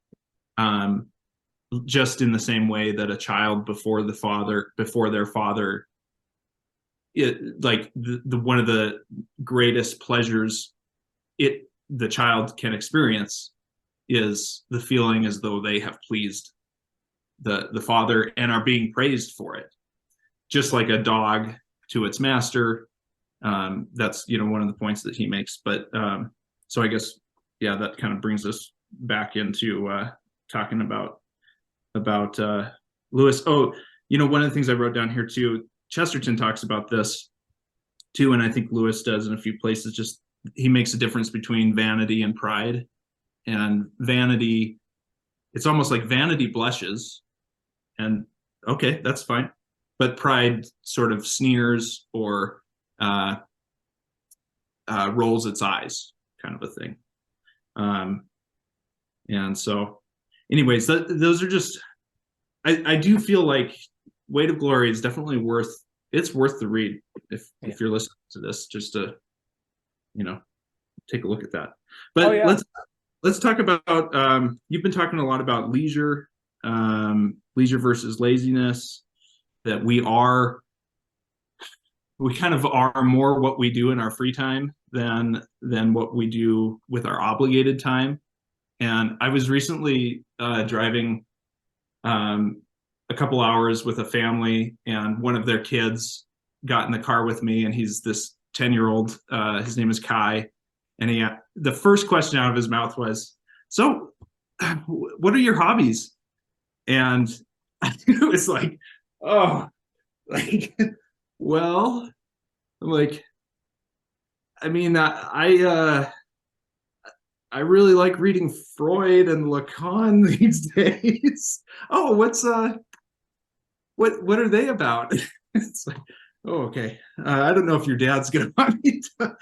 Just in the same way that a child before their father, like one of the greatest pleasures the child can experience is the feeling as though they have pleased the father and are being praised for it, just like a dog to its master. That's one of the points that he makes. But so I guess that kind of brings us back into talking about Lewis. One of the things I wrote down here too, Chesterton talks about this too, and I think Lewis does in a few places. Just he makes a difference between vanity and pride. And vanity, it's almost like vanity blushes, and okay, that's fine. But pride sort of sneers or rolls its eyes, kind of a thing. And so, anyways, those are just. I do feel like Weight of Glory is definitely worth the read if you're listening to this, just to take a look at that. Oh But yeah. let's talk about you've been talking a lot about leisure, leisure versus laziness, that we kind of are more what we do in our free time than what we do with our obligated time. And I was recently driving a couple hours with a family, and one of their kids got in the car with me, and he's this 10-year-old. His name is Kai, and the first question out of his mouth was, "So, what are your hobbies?" And it was like, oh, like, well, I'm like, I mean, I really like reading Freud and Lacan these days. Oh, what are they about? It's like, oh, okay. I don't know if your dad's gonna want me to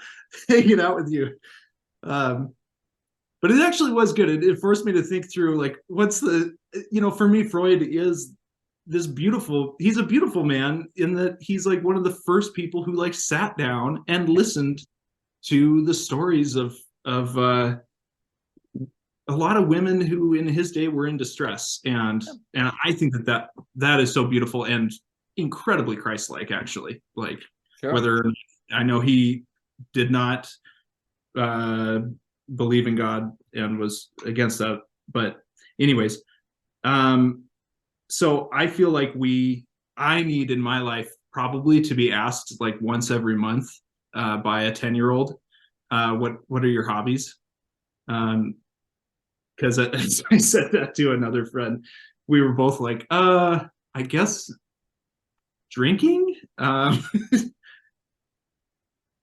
hanging out with you. Um, but it actually was good. It forced me to think through, like, what's the, for me, Freud is he's a beautiful man in that he's like one of the first people who like sat down and listened to the stories of a lot of women who in his day were in distress, and I think that is so beautiful and incredibly Christ-like, actually. Like, Sure. whether, I know he did not uh believe in God and was against that, but anyways, so I feel like I need in my life probably to be asked like once every month by a 10-year-old, what are your hobbies? Because as I said that to another friend, we were both like, I guess drinking.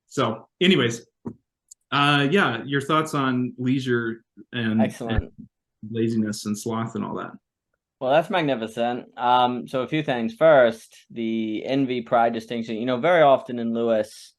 So anyways, yeah, your thoughts on leisure and Excellent. laziness and sloth and all that. Well, that's magnificent. So a few things. First, the envy pride distinction. Very often in Lewis,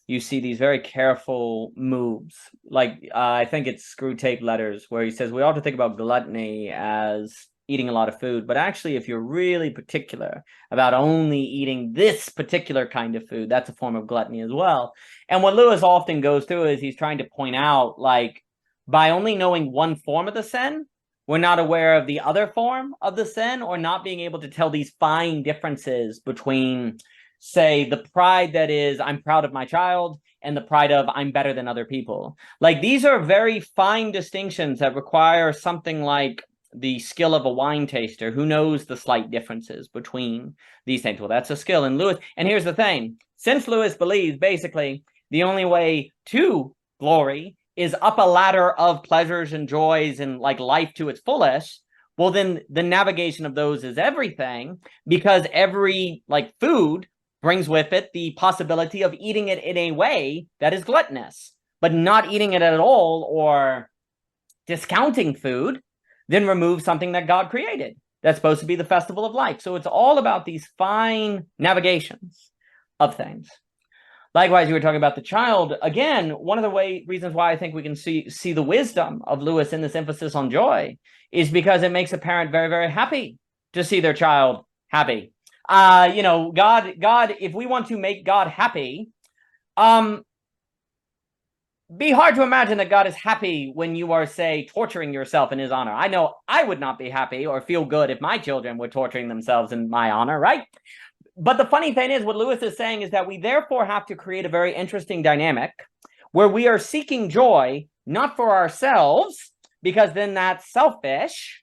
you see these very careful moves. Like I think it's Screw Tape Letters, where he says we ought to think about gluttony as eating a lot of food, but actually, if you're really particular about only eating this particular kind of food, that's a form of gluttony as well. And what Lewis often goes through is he's trying to point out, like, by only knowing one form of the sin, we're not aware of the other form of the sin, or not being able to tell these fine differences between, say, the pride that is, I'm proud of my child, and the pride of, I'm better than other people. Like, these are very fine distinctions that require something like the skill of a wine taster who knows the slight differences between these things. Well, that's a skill in Lewis. And here's the thing. Since Lewis believes, basically, the only way to glory is up a ladder of pleasures and joys and like life to its fullest, well, then the navigation of those is everything, because every like food brings with it the possibility of eating it in a way that is gluttonous. But not eating it at all or discounting food then removes something that God created that's supposed to be the festival of life. So it's all about these fine navigations of things. Likewise, you were talking about the child. Again, one of the reasons why I think we can see the wisdom of Lewis in this emphasis on joy is because it makes a parent very, very happy to see their child happy. God, if we want to make God happy, be hard to imagine that God is happy when you are, say, torturing yourself in his honor. I know I would not be happy or feel good if my children were torturing themselves in my honor, right? But the funny thing is, what Lewis is saying is that we therefore have to create a very interesting dynamic where we are seeking joy, not for ourselves, because then that's selfish.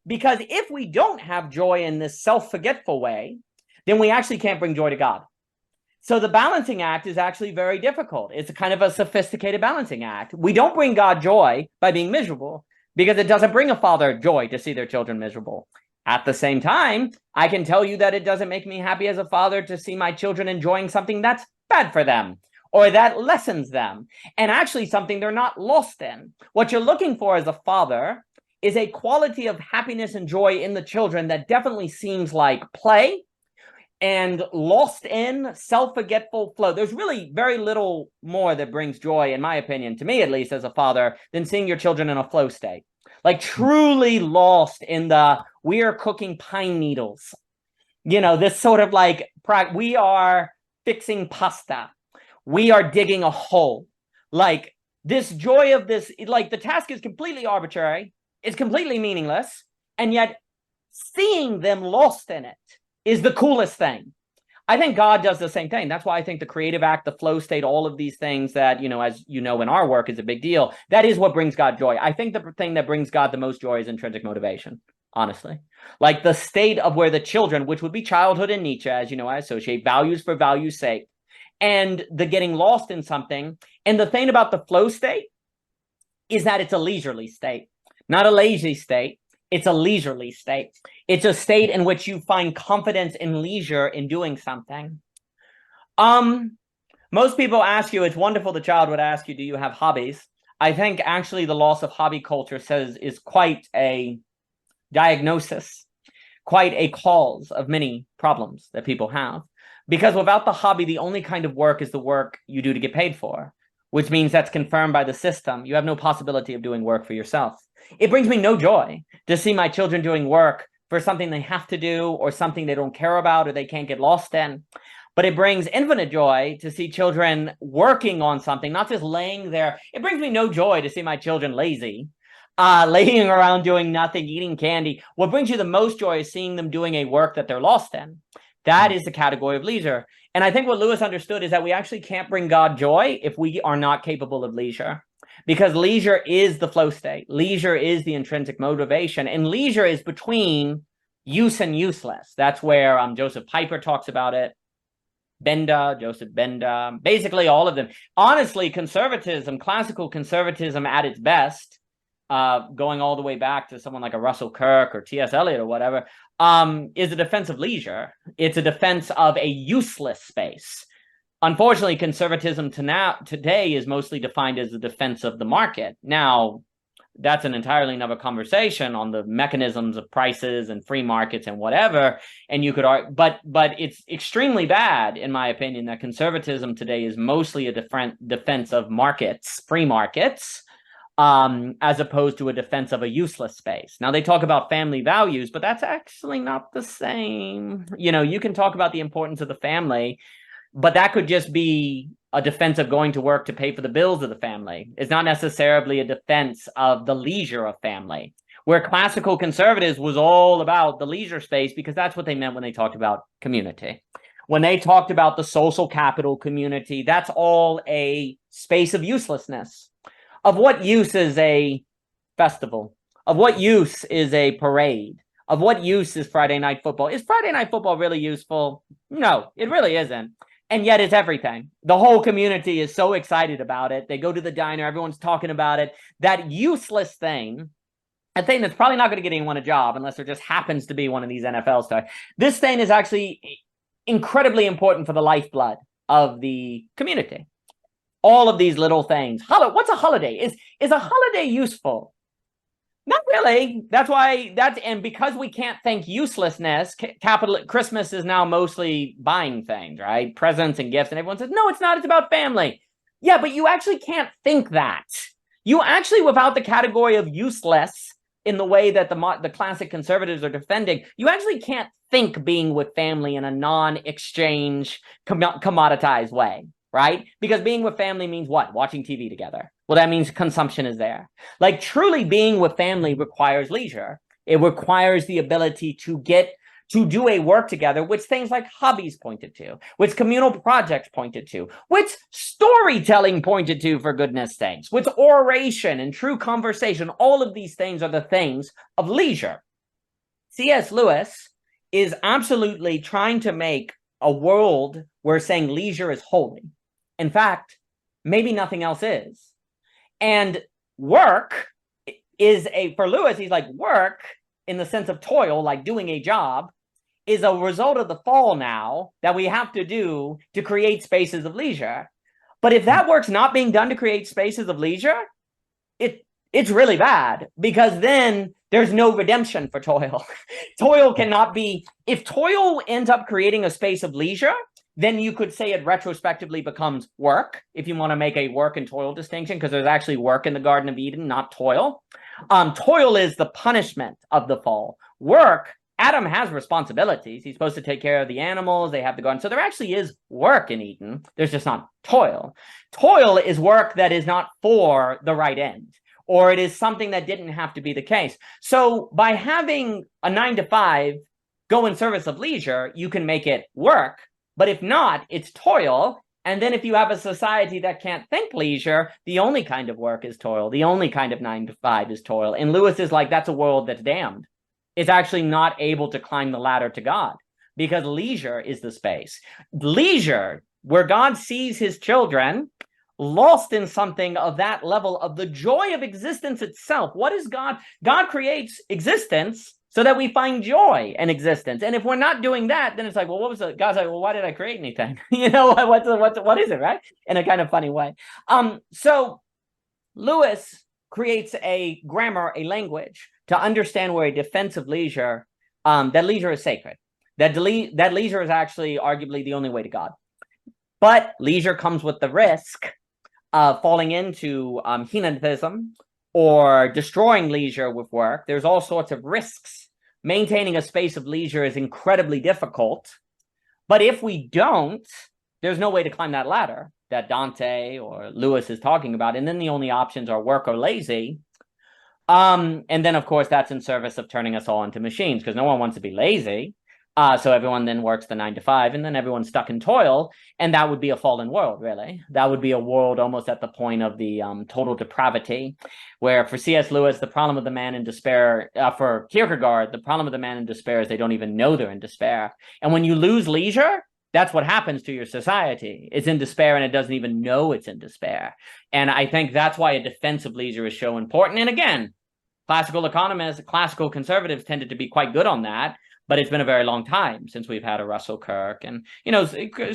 Because if we don't have joy in this self-forgetful way, then we actually can't bring joy to God. So the balancing act is actually very difficult. It's a kind of a sophisticated balancing act. We don't bring God joy by being miserable, because it doesn't bring a father joy to see their children miserable. At the same time, I can tell you that it doesn't make me happy as a father to see my children enjoying something that's bad for them or that lessens them, and actually something they're not lost in. What you're looking for as a father is a quality of happiness and joy in the children that definitely seems like play and lost in self-forgetful flow. There's really very little more that brings joy, in my opinion, to me at least as a father, than seeing your children in a flow state. Like truly lost in the, we are cooking pine needles. This sort of like, we are fixing pasta. We are digging a hole. Like this joy of this, like the task is completely arbitrary, it's completely meaningless, and yet seeing them lost in it is the coolest thing. I think God does the same thing. That's why I think the creative act, the flow state, all of these things that, as you know, in our work is a big deal. That is what brings God joy. I think the thing that brings God the most joy is intrinsic motivation, honestly. Like the state of where the children, which would be childhood in Nietzsche, as you know, I associate values for value's sake, and the getting lost in something. And the thing about the flow state is that it's a leisurely state, not a lazy state. It's a leisurely state. It's a state in which you find confidence and leisure in doing something. Most people ask you, it's wonderful the child would ask you, do you have hobbies? I think actually the loss of hobby culture is quite a diagnosis, quite a cause of many problems that people have. Because without the hobby, the only kind of work is the work you do to get paid for, which means that's confirmed by the system. You have no possibility of doing work for yourself. It brings me no joy to see my children doing work for something they have to do or something they don't care about or they can't get lost in. But it brings infinite joy to see children working on something, not just laying there. It brings me no joy to see my children lazy, laying around doing nothing, eating candy. What brings you the most joy is seeing them doing a work that they're lost in. That is the category of leisure. And I think what Lewis understood is that we actually can't bring God joy if we are not capable of leisure. Because leisure is the flow state. Leisure is the intrinsic motivation. And leisure is between use and useless. That's where Joseph Piper talks about it. Joseph Benda, basically all of them. Honestly, conservatism, classical conservatism at its best, going all the way back to someone like a Russell Kirk or T.S. Eliot or whatever, is a defense of leisure. It's a defense of a useless space. Unfortunately, conservatism today is mostly defined as a defense of the market. Now, that's an entirely another conversation on the mechanisms of prices and free markets and whatever. And you could argue, but it's extremely bad, in my opinion, that conservatism today is mostly a defense of markets, free markets, as opposed to a defense of a useless space. Now, they talk about family values, but that's actually not the same. You can talk about the importance of the family, but that could just be a defense of going to work to pay for the bills of the family. It's not necessarily a defense of the leisure of family, where classical conservatives was all about the leisure space, because that's what they meant when they talked about community. When they talked about the social capital community, that's all a space of uselessness. Of what use is a festival? Of what use is a parade? Of what use is Friday night football? Is Friday night football really useful? No, it really isn't. And yet it's everything. The whole community is so excited about it. They go to the diner, everyone's talking about it. That useless thing, a thing that's probably not going to get anyone a job unless there just happens to be one of these NFL stars. This thing is actually incredibly important for the lifeblood of the community. All of these little things. What's a holiday? Is a holiday useful? Not really. And because we can't think uselessness, Christmas is now mostly buying things, right? Presents and gifts, and everyone says, no, it's not, it's about family. Yeah, but you actually can't think that. You actually, without the category of useless in the way that the classic conservatives are defending, you actually can't think being with family in a non-exchange, commoditized way. Right? Because being with family means what? Watching TV together. Well, that means consumption is there. Like truly being with family requires leisure. It requires the ability to do a work together, which things like hobbies pointed to, which communal projects pointed to, which storytelling pointed to, for goodness sakes, which oration and true conversation. All of these things are the things of leisure. C.S. Lewis is absolutely trying to make a world where saying leisure is holy. In fact, maybe nothing else is. And work is for Lewis, he's like, work in the sense of toil, like doing a job, is a result of the fall now that we have to do to create spaces of leisure. But if that work's not being done to create spaces of leisure, it's really bad, because then there's no redemption for toil. Toil cannot be, if toil ends up creating a space of leisure, then you could say it retrospectively becomes work, if you want to make a work and toil distinction, because there's actually work in the Garden of Eden, not toil. Toil is the punishment of the fall. Work Adam has responsibilities. He's supposed to take care of the animals. They have the garden. So there actually is work in Eden. There's just not toil. Toil is work that is not for the right end, or it is something that didn't have to be the case. So by having a 9 to 5 go in service of leisure, you can make it work. But if not, it's toil. And then if you have a society that can't think leisure, the only kind of work is toil. The only kind of 9 to 5 is toil. And Lewis is like, that's a world that's damned. It's actually not able to climb the ladder to God, because leisure is the space. Leisure, where God sees his children lost in something of that level of the joy of existence itself. What is God? God creates existence so that we find joy in existence. And if we're not doing that, then it's like, well, what was the, God's like, well, why did I create anything? You know, what is it, right? In a kind of funny way. So Lewis creates a grammar, a language to understand where a defense of leisure, that leisure is sacred, that leisure is actually arguably the only way to God. But leisure comes with the risk of falling into hedonism or destroying leisure with work. There's all sorts of risks. Maintaining a space of leisure is incredibly difficult. But if we don't, there's no way to climb that ladder that Dante or Lewis is talking about. And then the only options are work or lazy. And then, of course, that's in service of turning us all into machines, because no one wants to be lazy. So everyone then works the 9 to 5, and then everyone's stuck in toil. And that would be a fallen world, really. That would be a world almost at the point of the total depravity, where for C.S. Lewis, the problem of the man in despair, for Kierkegaard, the problem of the man in despair is they don't even know they're in despair. And when you lose leisure, that's what happens to your society. It's in despair, and it doesn't even know it's in despair. And I think that's why a defense of leisure is so important. And again, classical economists, classical conservatives tended to be quite good on that. But it's been a very long time since we've had a Russell Kirk, and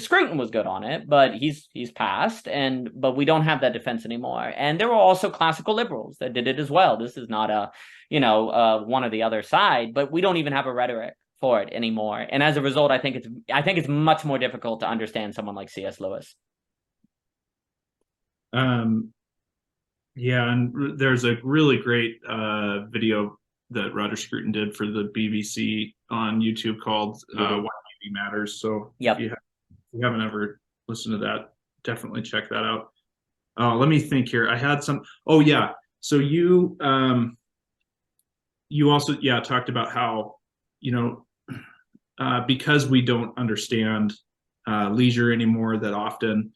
Scruton was good on it, but he's passed, but we don't have that defense anymore. And there were also classical liberals that did it as well. This is not a one or the other side, but we don't even have a rhetoric for it anymore. And as a result, I think it's much more difficult to understand someone like C.S. Lewis. Yeah, and there's a really great video that Roger Scruton did for the BBC on YouTube called Why Beauty Matters. So yep. If you haven't ever listened to that, definitely check that out. Let me think here. I had some. Oh yeah. So you also talked about how because we don't understand leisure anymore, that often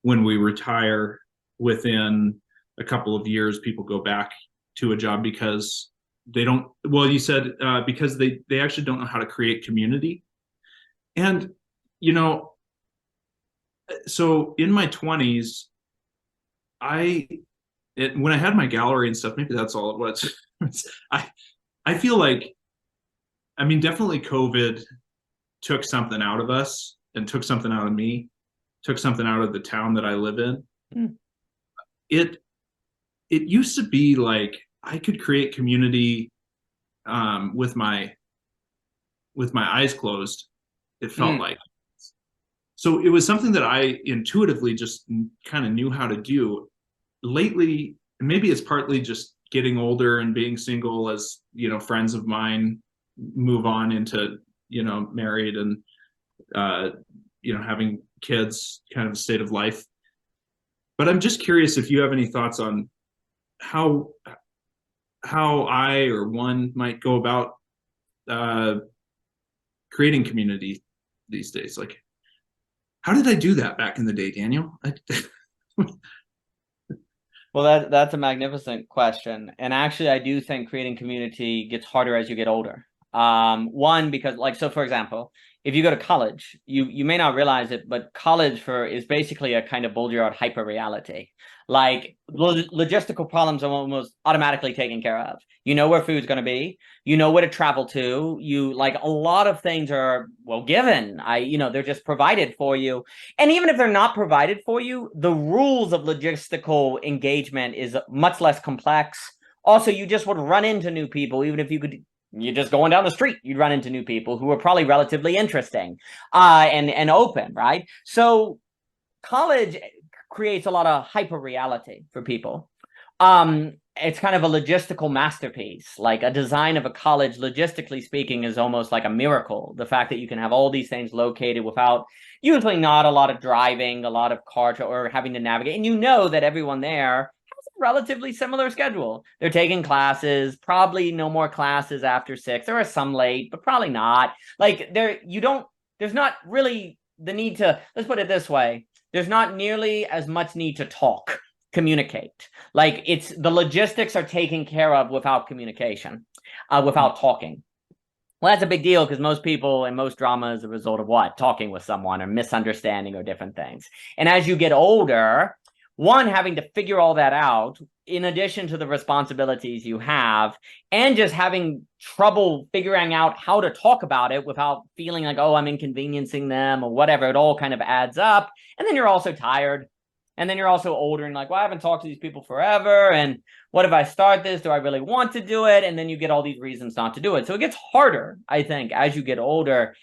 when we retire, within a couple of years, people go back to a job because they don't, well, you said because they actually don't know how to create community. And so in my 20s, when I had my gallery and stuff, maybe that's all it was. I feel like, I mean, definitely COVID took something out of us and took something out of me, took something out of the town that I live in. It used to be like I could create community with my eyes closed. It felt like. So it was something that I intuitively just kind of knew how to do. Lately, maybe it's partly just getting older and being single, as friends of mine move on into married and having kids, kind of a state of life. But I'm just curious if you have any thoughts on how I or one might go about creating community these days. Like, how did I do that back in the day, Daniel? Well, that's a magnificent question. And actually, I do think creating community gets harder as you get older. One, because so for example, if you go to college, you may not realize it, but college is basically a kind of Baudrillard hyper reality. Like logistical problems are almost automatically taken care of. You know where food's going to be. You know where to travel to. A lot of things are given. They're just provided for you. And even if they're not provided for you, the rules of logistical engagement is much less complex. Also, you just would run into new people, even if you're just going down the street, you'd run into new people who are probably relatively interesting and open, right? So college creates a lot of hyper reality for people. It's kind of a logistical masterpiece. Like a design of a college, logistically speaking, is almost like a miracle. The fact that you can have all these things located without usually not a lot of driving, a lot of car or having to navigate. And you know that everyone there has a relatively similar schedule. They're taking classes, probably no more classes after 6. There are some late, but probably not. Like there's not really the need to, let's put it this way. There's not nearly as much need to communicate. Like it's the logistics are taken care of without communication, without talking. Well, that's a big deal because most people and most drama is a result of what? Talking with someone or misunderstanding or different things. And as you get older, one, having to figure all that out, in addition to the responsibilities you have, and just having trouble figuring out how to talk about it without feeling like, oh, I'm inconveniencing them or whatever, it all kind of adds up. And then you're also tired. And then you're also older and like, well, I haven't talked to these people forever. And what if I start this? Do I really want to do it? And then you get all these reasons not to do it. So it gets harder, I think, as you get older,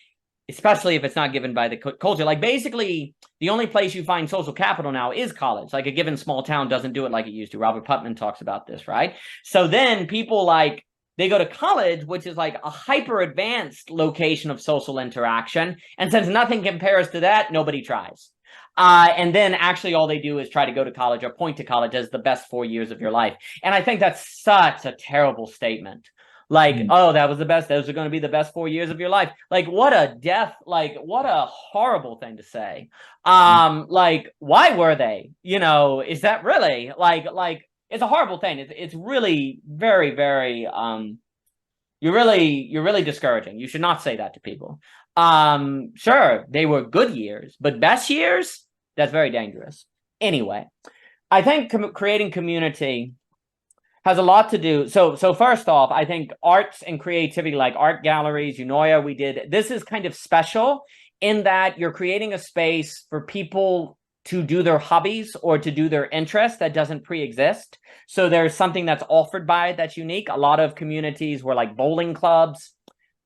especially if it's not given by the culture. Like basically, the only place you find social capital now is college. Like a given small town doesn't do it like it used to. Robert Putnam talks about this, right? So then people like, they go to college, which is like a hyper advanced location of social interaction. And since nothing compares to that, nobody tries. And then actually all they do is try to go to college or point to college as the best 4 years of your life. And I think that's such a terrible statement. Like, oh, that was the best. Those are going to be the best 4 years of your life. Like, what a death. Like, what a horrible thing to say. Like, why were they? You know, is that really like it's a horrible thing. It's really very, very you're really discouraging. You should not say that to people. Sure, they were good years, but best years, that's very dangerous. Anyway, I think creating community has a lot to do. So first off, I think arts and creativity, like art galleries, Unoya, this is kind of special in that you're creating a space for people to do their hobbies or to do their interest that doesn't pre-exist. So there's something that's offered by it that's unique. A lot of communities were like bowling clubs,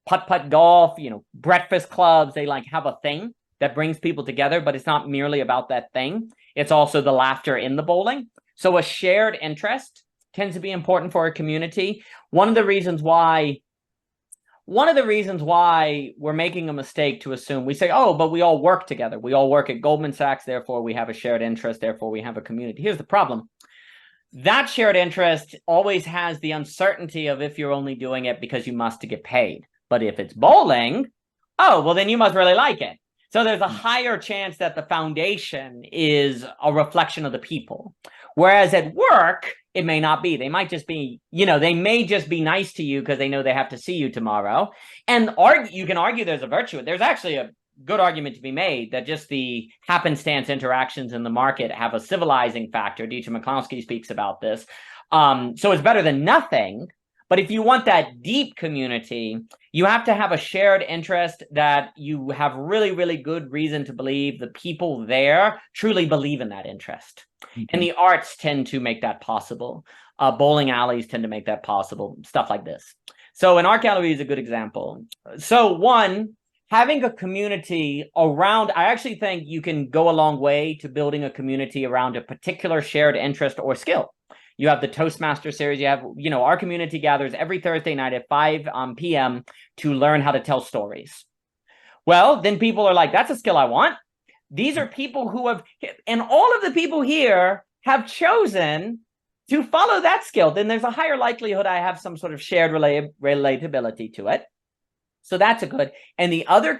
putt-putt golf, breakfast clubs. They like have a thing that brings people together, but it's not merely about that thing. It's also the laughter in the bowling. So a shared interest tends to be important for a community. One of the reasons why we're making a mistake to assume, we say, oh, but we all work together. We all work at Goldman Sachs, therefore we have a shared interest, therefore we have a community. Here's the problem. That shared interest always has the uncertainty of if you're only doing it because you must to get paid. But if it's bowling, oh, well, then you must really like it. So there's a higher chance that the foundation is a reflection of the people. Whereas at work, it may not be. They might just be, they may just be nice to you because they know they have to see you tomorrow. And you can argue there's a virtue. There's actually a good argument to be made that just the happenstance interactions in the market have a civilizing factor. Dietrich McCloskey speaks about this. So it's better than nothing. But if you want that deep community, you have to have a shared interest that you have really, really good reason to believe the people there truly believe in that interest. Mm-hmm. And the arts tend to make that possible. Bowling alleys tend to make that possible, stuff like this. So an art gallery is a good example. So one, having a community around, I actually think you can go a long way to building a community around a particular shared interest or skill. You have the Toastmaster series. You have, our community gathers every Thursday night at 5 p.m. to learn how to tell stories. Well, then people are like, that's a skill I want. These are people who have, and all of the people here have chosen to follow that skill. Then there's a higher likelihood I have some sort of shared relatability to it. So that's a good. And the other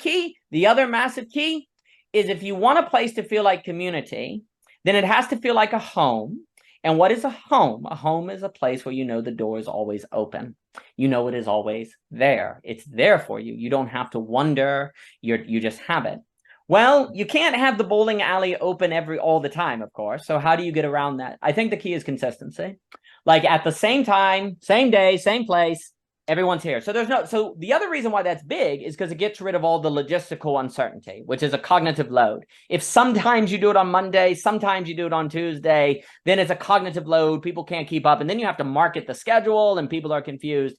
massive key is if you want a place to feel like community, then it has to feel like a home. And what is a home? A home is a place where the door is always open. It is always there. It's there for you. You don't have to wonder. You just have it. Well, you can't have the bowling alley open all the time, of course. So how do you get around that? I think the key is consistency. Like at the same time, same day, same place, everyone's here. So so the other reason why that's big is because it gets rid of all the logistical uncertainty, which is a cognitive load. If sometimes you do it on Monday, sometimes you do it on Tuesday, then it's a cognitive load. People can't keep up. And then you have to market the schedule and people are confused.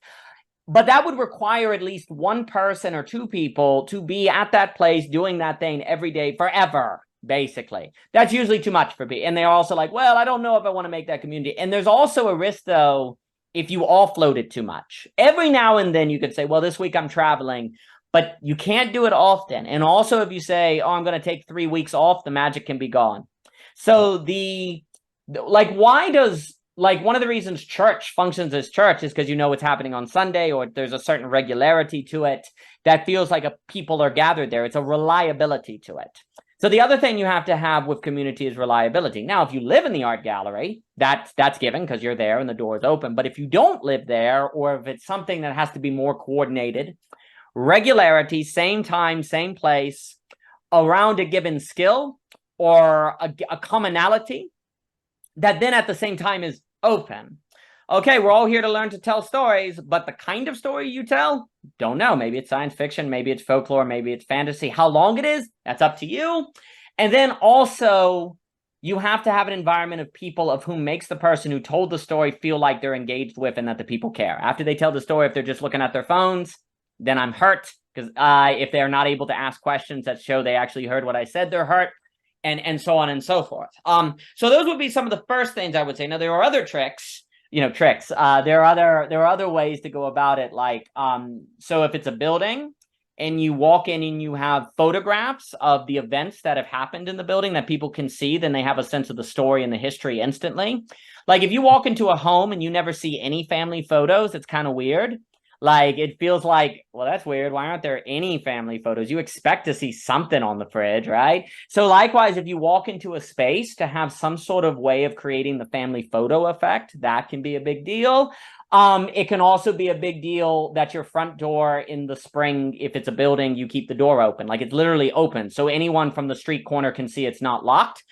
But that would require at least one person or two people to be at that place doing that thing every day forever. basically. That's usually too much for people. And they're also like, well, I don't know if I want to make that community. And there's also a risk, though, if you offload it too much. Every now and then you could say, well, this week I'm traveling, but you can't do it often. And also if you say, oh, I'm going to take 3 weeks off, the magic can be gone. So why does, like, one of the reasons church functions as church is because you know what's happening on Sunday, or there's a certain regularity to it that feels like people are gathered there. It's a reliability to it. So the other thing you have to have with community is reliability. Now, if you live in the art gallery, that's given because you're there and the door is open. But if you don't live there, or if it's something that has to be more coordinated, regularity, same time, same place, around a given skill or a commonality, that then at the same time is open. Okay, we're all here to learn to tell stories, but the kind of story you tell, don't know. Maybe it's science fiction, maybe it's folklore, maybe it's fantasy. How long it is, that's up to you. And then also, you have to have an environment of people of whom makes the person who told the story feel like they're engaged with and that the people care. After they tell the story, if they're just looking at their phones, then I'm hurt, because if they're not able to ask questions that show they actually heard what I said, they're hurt. And so on and so forth. So those would be some of the first things I would say. Now, there are other tricks. There are other ways to go about it. Like, so if it's a building and you walk in and you have photographs of the events that have happened in the building that people can see, then they have a sense of the story and the history instantly. Like, if you walk into a home and you never see any family photos, it's kind of weird. Like, it feels like, well, that's weird. Why aren't there any family photos? You expect to see something on the fridge, right? So likewise, if you walk into a space to have some sort of way of creating the family photo effect, that can be a big deal. It can also be a big deal that your front door in the spring, if it's a building, you keep the door open. Like, it's literally open. So anyone from the street corner can see it's not locked.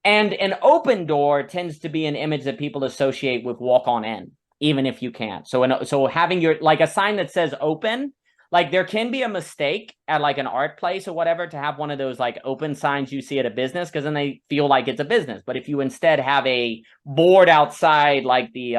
And an open door tends to be an image that people associate with walk on in, even if you can't. So having like a sign that says open, like, there can be a mistake at like an art place or whatever to have one of those like open signs you see at a business, because then they feel like it's a business. But if you instead have a board outside, like the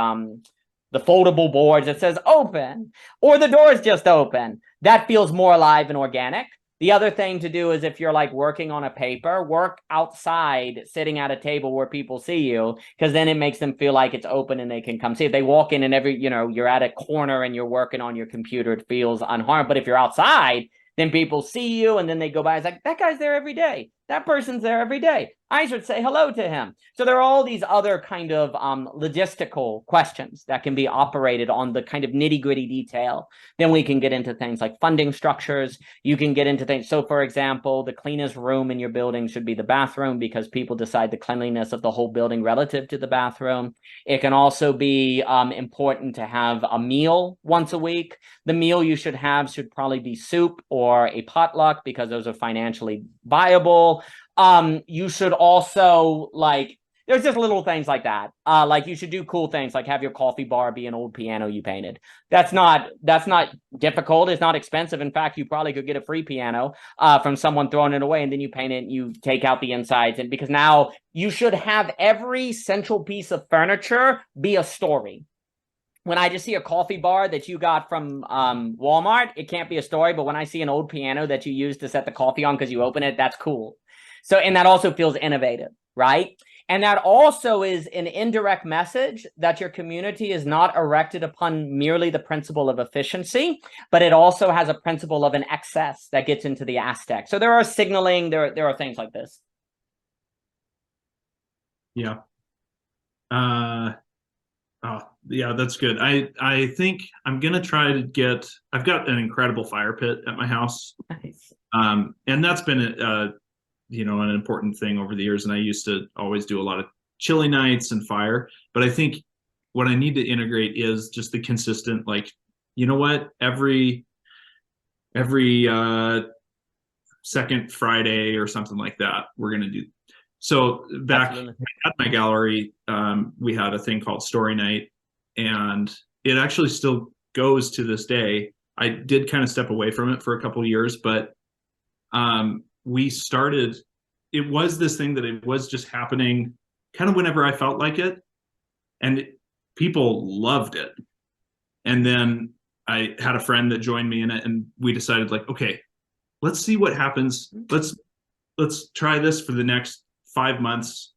foldable boards that says open, or the door is just open, that feels more alive and organic. The other thing to do is, if you're like working on a paper, work outside, sitting at a table where people see you, because then it makes them feel like it's open and they can come see. If they walk in and you're at a corner and you're working on your computer, it feels unharmed. But if you're outside, then people see you and then they go by. It's like, that guy's there every day. That person's there every day. I should say hello to him. So there are all these other kind of logistical questions that can be operated on the kind of nitty-gritty detail. Then we can get into things like funding structures. You can get into things. So, for example, the cleanest room in your building should be the bathroom, because people decide the cleanliness of the whole building relative to the bathroom. It can also be important to have a meal once a week. The meal you should have should probably be soup or a potluck, because those are financially viable. You should also, like, there's just little things like that. Like, you should do cool things, like have your coffee bar be an old piano you painted. That's not difficult. It's not expensive. In fact, you probably could get a free piano from someone throwing it away, and then you paint it and you take out the insides. And because now you should have every central piece of furniture be a story. When I just see a coffee bar that you got from Walmart, it can't be a story. But when I see an old piano that you use to set the coffee on because you open it, that's cool. So, and that also feels innovative, right? And that also is an indirect message that your community is not erected upon merely the principle of efficiency, but it also has a principle of an excess that gets into the Aztec. So there are signaling, there are things like this. Yeah. Oh, yeah, that's good. I think I'm gonna try to get. I've got an incredible fire pit at my house. Nice. And that's been an important thing over the years. And I used to always do a lot of chilly nights and fire. But I think what I need to integrate is just the consistent, like, you know what, every second Friday or something like that, we're gonna do. So back at my gallery, we had a thing called Story Night, and it actually still goes to this day. I did kind of step away from it for a couple of years, but we started, it was this thing that it was just happening kind of whenever I felt like it, and people loved it. And then I had a friend that joined me in it, and we decided, like, okay, let's see what happens. Let's let's try this for the next 5 months,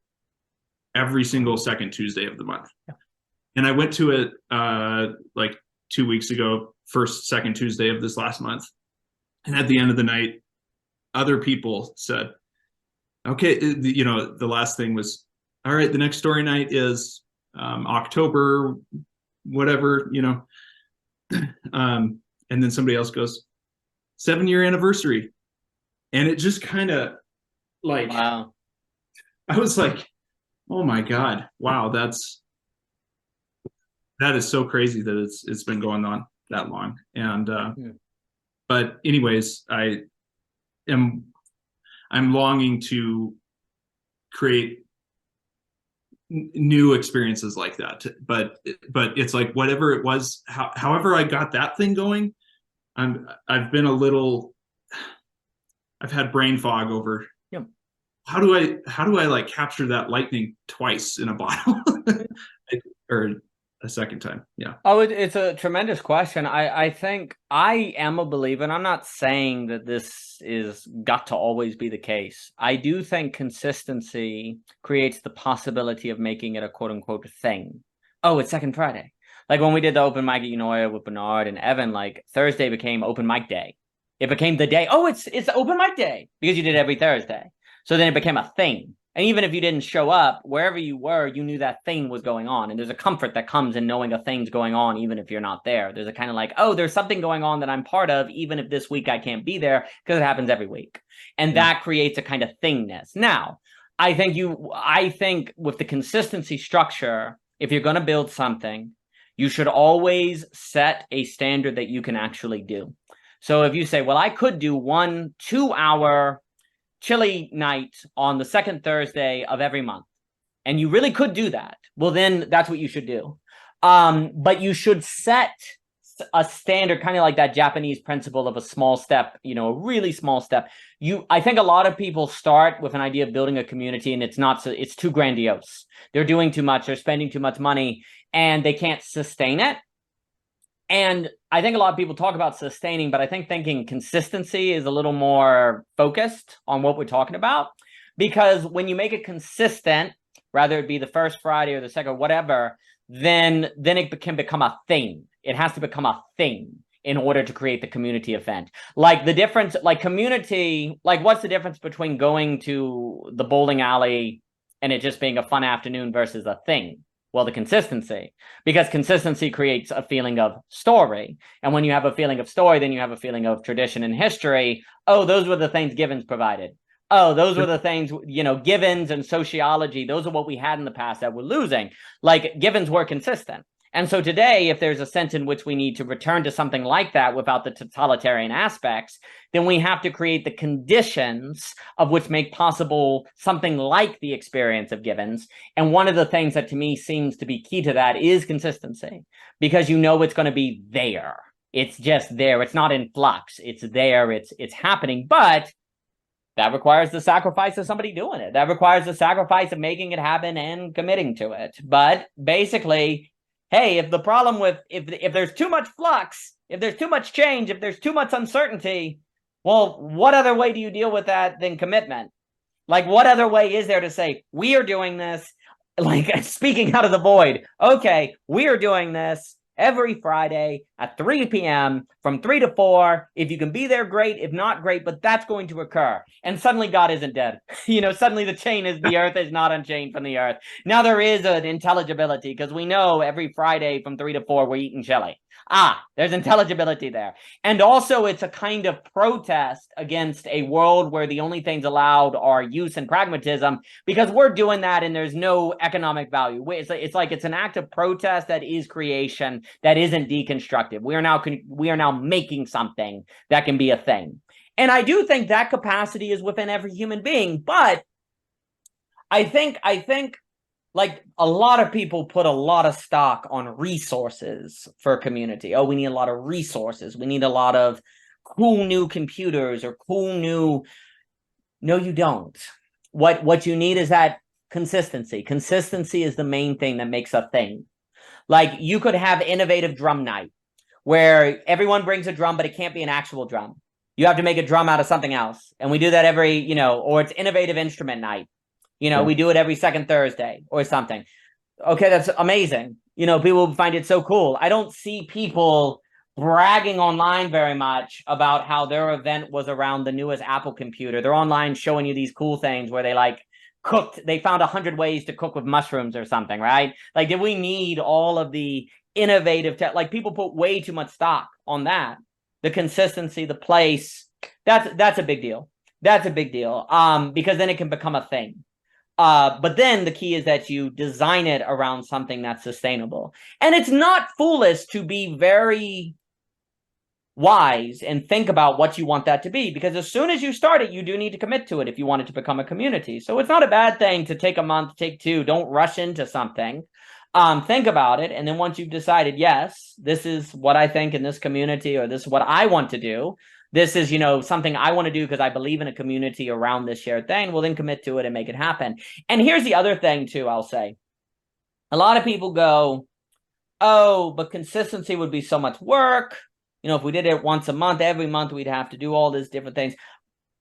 every single second Tuesday of the month. Yeah. And I went to it like 2 weeks ago, first, second Tuesday of this last month. And at the end of the night, other people said, okay, the last thing was, all right, the next story night is October, whatever, and then somebody else goes, 7-year anniversary. And it just kind of like, Wow. I was like, oh my God, wow, that is so crazy that it's been going on that long. And but anyways, I'm longing to create new experiences like that. But it's like whatever it was, however I got that thing going, I've had brain fog over. Yep. How do I like capture that lightning twice in a bottle? Or a second time? Yeah. Oh, it's a tremendous question. I think I am a believer, and I'm not saying that this is got to always be the case. I do think consistency creates the possibility of making it a quote unquote thing. Oh, it's Second Friday. Like when we did the open mic at Unoya with Bernard and Evan, like Thursday became open mic day. It became the day. Oh, it's open mic day because you did it every Thursday. So then it became a thing. And even if you didn't show up, wherever you were, you knew that thing was going on. And there's a comfort that comes in knowing a thing's going on, even if you're not there. There's a kind of like, oh, there's something going on that I'm part of, even if this week I can't be there, because it happens every week. And that creates a kind of thingness. Now, I think with the consistency structure, if you're going to build something, you should always set a standard that you can actually do. So if you say, well, I could do 1 2-hour chili night on the second Thursday of every month, and you really could do that, well, then that's what you should do. But you should set a standard, kind of like that Japanese principle of a small step, a really small step. I think a lot of people start with an idea of building a community, and it's too grandiose. They're doing too much, they're spending too much money, and they can't sustain it. And I think a lot of people talk about sustaining, but I think thinking consistency is a little more focused on what we're talking about. Because when you make it consistent, rather it be the first Friday or the second, or whatever, then it can become a thing. It has to become a thing in order to create the community event. Like the difference, like community, like what's the difference between going to the bowling alley and it just being a fun afternoon versus a thing? Well, the consistency, because consistency creates a feeling of story. And when you have a feeling of story, then you have a feeling of tradition and history. Oh, those were the things Givens provided. Oh, those were the things, Givens and sociology. Those are what we had in the past that we're losing. Like Givens were consistent. And so today, if there's a sense in which we need to return to something like that without the totalitarian aspects, then we have to create the conditions of which make possible something like the experience of Givens. And one of the things that to me seems to be key to that is consistency, because it's going to be there. It's just there. It's not in flux. It's there. It's happening. But that requires the sacrifice of somebody doing it. That requires the sacrifice of making it happen and committing to it. But basically, hey, if there's too much flux, if there's too much change, if there's too much uncertainty, well, what other way do you deal with that than commitment? Like, what other way is there to say, we are doing this, like speaking out of the void? Okay, we are doing this every Friday at 3 p.m. from 3 to 4. If you can be there, great. If not, great. But that's going to occur. And suddenly God isn't dead. Suddenly the earth is not unchained from the earth. Now there is an intelligibility, because we know every Friday from 3 to 4 we're eating chili. There's intelligibility there. And also it's a kind of protest against a world where the only things allowed are use and pragmatism, because we're doing that and there's no economic value. It's an act of protest that is creation, that isn't deconstructive. We are now making something that can be a thing. And I do think that capacity is within every human being, but I think like a lot of people put a lot of stock on resources for a community. Oh, we need a lot of resources. We need a lot of cool new computers or cool new. No, you don't. What you need is that consistency. Consistency is the main thing that makes a thing. Like you could have innovative drum night where everyone brings a drum, but it can't be an actual drum. You have to make a drum out of something else. And we do that every, or it's innovative instrument night. We do it every second Thursday or something. Okay, that's amazing. People find it so cool. I don't see people bragging online very much about how their event was around the newest Apple computer. They're online showing you these cool things where they they found 100 ways to cook with mushrooms or something, right? Like, did we need all of the innovative people put way too much stock on that. The consistency, the place, that's a big deal. That's a big deal. Because then it can become a thing. But then the key is that you design it around something that's sustainable. And it's not foolish to be very wise and think about what you want that to be, because as soon as you start it, you do need to commit to it if you want it to become a community. So it's not a bad thing to take a month, take two. Don't rush into something. Think about it. And then once you've decided, yes, this is what I think in this community, or this is what I want to do. This is, something I want to do because I believe in a community around this shared thing. Well, then commit to it and make it happen. And here's the other thing too, I'll say. A lot of people go, oh, but consistency would be so much work. If we did it once a month, every month, we'd have to do all these different things.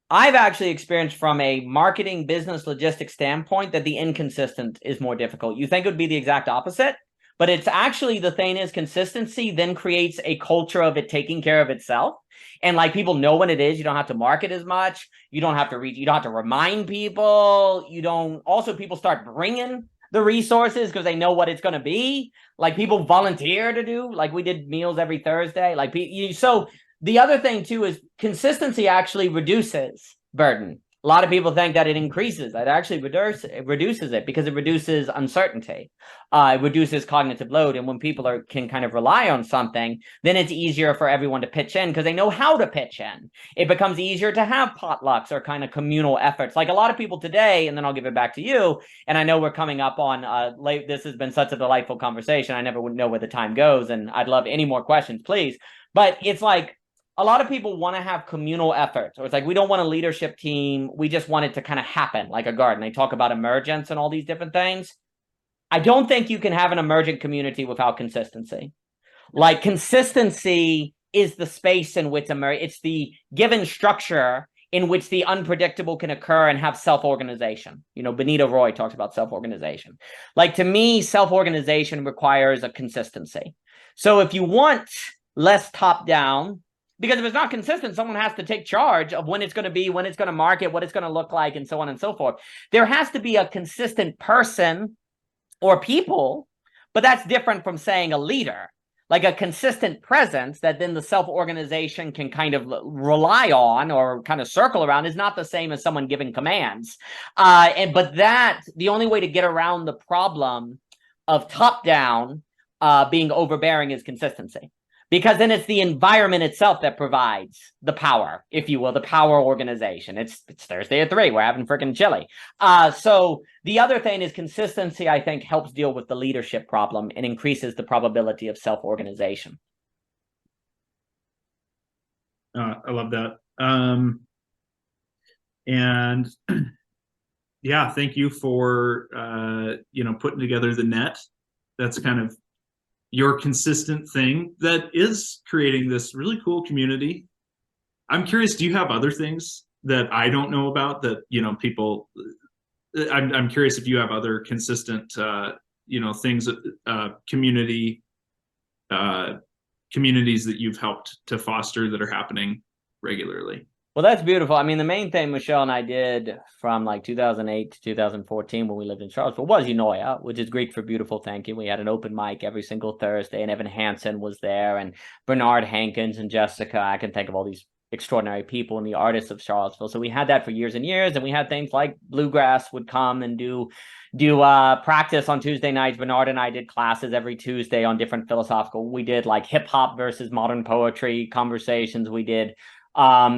I've actually experienced from a marketing, business, logistics standpoint that the inconsistent is more difficult. You think it would be the exact opposite, but it's actually, the thing is, consistency then creates a culture of it taking care of itself. And people know when it is. You don't have to market as much. You don't have to reach. You don't have to remind people. People start bringing the resources because they know what it's going to be. People volunteer to do. We did meals every Thursday. So the other thing too is consistency actually reduces burden. A lot of people think that it increases. It actually reduces it because it reduces uncertainty. It reduces cognitive load. And when people can kind of rely on something, then it's easier for everyone to pitch in because they know how to pitch in. It becomes easier to have potlucks or kind of communal efforts. Like a lot of people today, and then I'll give it back to you. And I know we're coming up on late. This has been such a delightful conversation. I never would know where the time goes. And I'd love any more questions, please. But it's a lot of people want to have communal efforts, or it's we don't want a leadership team. We just want it to kind of happen like a garden. They talk about emergence and all these different things. I don't think you can have an emergent community without consistency. Consistency is the space in which it's the given structure in which the unpredictable can occur and have self-organization. Benito Roy talks about self-organization. To me, self-organization requires a consistency. So if you want less top-down, because if it's not consistent, someone has to take charge of when it's going to be, when it's going to market, what it's going to look like, and so on and so forth. There has to be a consistent person or people, but that's different from saying a leader. A consistent presence that then the self-organization can kind of rely on or kind of circle around is not the same as someone giving commands. But the only way to get around the problem of top-down being overbearing is consistency. Because then it's the environment itself that provides the power, if you will, the power organization. It's Thursday at 3. We're having freaking chili. So the other thing is consistency, I think, helps deal with the leadership problem and increases the probability of self-organization. I love that. And yeah, thank you for, putting together the net. That's kind of your consistent thing that is creating this really cool community. I'm curious, do you have other things that I don't know about that, people, I'm curious if you have other consistent, things, communities that you've helped to foster that are happening regularly. Well, that's beautiful. I mean, the main thing Michelle and I did from 2008 to 2014 when we lived in Charlottesville was Eunoia, which is Greek for beautiful thinking. We had an open mic every single Thursday, and Evan Hansen was there, and Bernard Hankins and Jessica. I can think of all these extraordinary people and the artists of Charlottesville. So we had that for years and years, and we had things like Bluegrass would come and do practice on Tuesday nights. Bernard and I did classes every Tuesday on different philosophical. We did hip hop versus modern poetry conversations. We did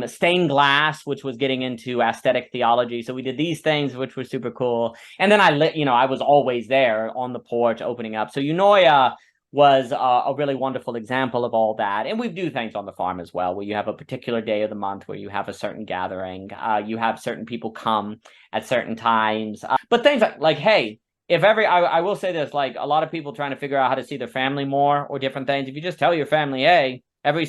stained glass, which was getting into aesthetic theology. So we did these things, which was super cool. And then I was always there on the porch opening up. So Eunoia was a really wonderful example of all that. And we do things on the farm as well, where you have a particular day of the month where you have a certain gathering. You have certain people come at certain times. But things hey, I will say this, a lot of people trying to figure out how to see their family more or different things. If you just tell your family, hey, every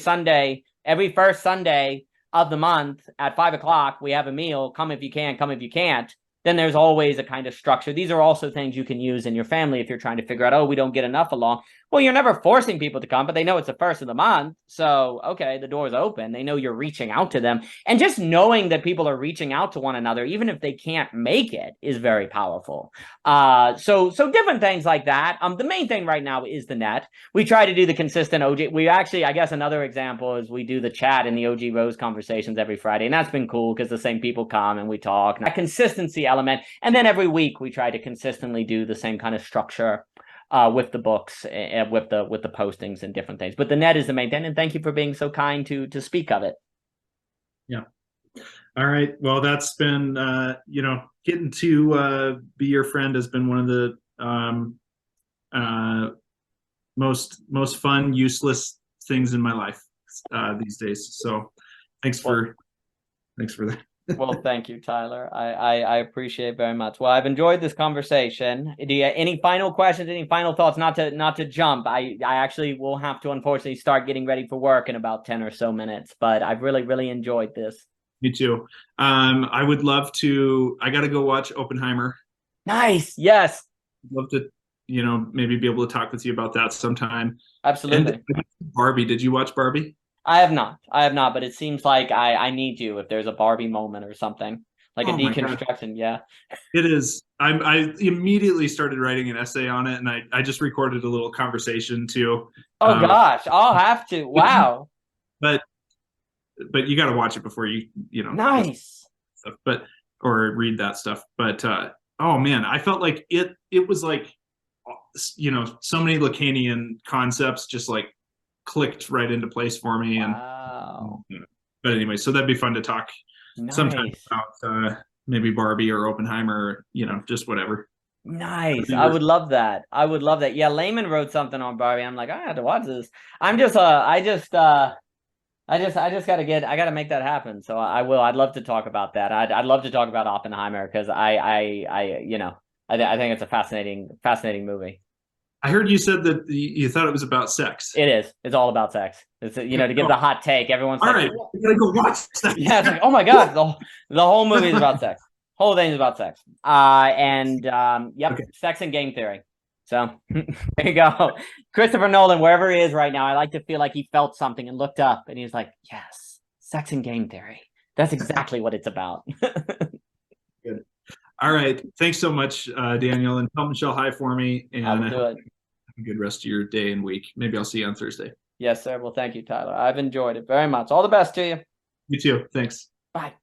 first Sunday, of the month at 5 o'clock, we have a meal, come if you can, come if you can't, then there's always a kind of structure. These are also things you can use in your family if you're trying to figure out, oh, we don't get enough along. Well, you're never forcing people to come, but they know it's the first of the month. So, okay, the door's open. They know you're reaching out to them. And just knowing that people are reaching out to one another, even if they can't make it, is very powerful. So different things like that. The main thing right now is the net. We try to do the consistent OG. We actually, I guess another example is we do the chat in the OG Rose conversations every Friday. And that's been cool because the same people come and we talk. That consistency element. And then every week we try to consistently do the same kind of structure with the books, with the postings and different things. But the net is the main thing. And thank you for being so kind to speak of it. Yeah. All right. Well, that's been, getting to be your friend has been one of the most fun, useless things in my life these days. So thanks for that. Well, thank you, Tyler. I appreciate it very much. Well, I've enjoyed this conversation. Do you any final questions, any final thoughts? Not to jump. I actually will have to unfortunately start getting ready for work in about 10 or so minutes, but I've really enjoyed this. Me too. I would love to, I got to go watch Oppenheimer. Nice. Yes. I'd love to, maybe be able to talk with you about that sometime. Absolutely. And Barbie, did you watch Barbie? I have not, but it seems like I need you if there's a Barbie moment or something, like a deconstruction. Yeah. It is. I immediately started writing an essay on it, and I just recorded a little conversation too. Oh gosh, I'll have to. Wow. But you got to watch it before you Nice stuff, or read that stuff. But oh man, I felt like it was like so many Lacanian concepts just like clicked right into place for me. Wow. But anyway, so that'd be fun to talk sometime about maybe Barbie or Oppenheimer, just whatever. Nice. I would love that. Yeah, Layman wrote something on Barbie. I'm like, I had to watch this. I gotta make that happen. So I will. I'd love to talk about that. I'd love to talk about Oppenheimer because I think it's a fascinating movie. I heard you said that you thought it was about sex. It is. It's all about sex. It's to give the hot take. Everyone's all like, right, we gotta go watch sex. Yeah, it's like, oh my god, the whole movie is about sex. Whole thing is about sex. Yep, okay. Sex and game theory. So there you go. Christopher Nolan, wherever he is right now, I like to feel like he felt something and looked up and he's like, yes, sex and game theory. That's exactly what it's about. Good. All right. Thanks so much, Daniel. And tell Michelle hi for me. And I will do it. Have a good rest of your day and week. Maybe I'll see you on Thursday. Yes, sir. Well, thank you, Tyler. I've enjoyed it very much. All the best to you. You too. Thanks. Bye.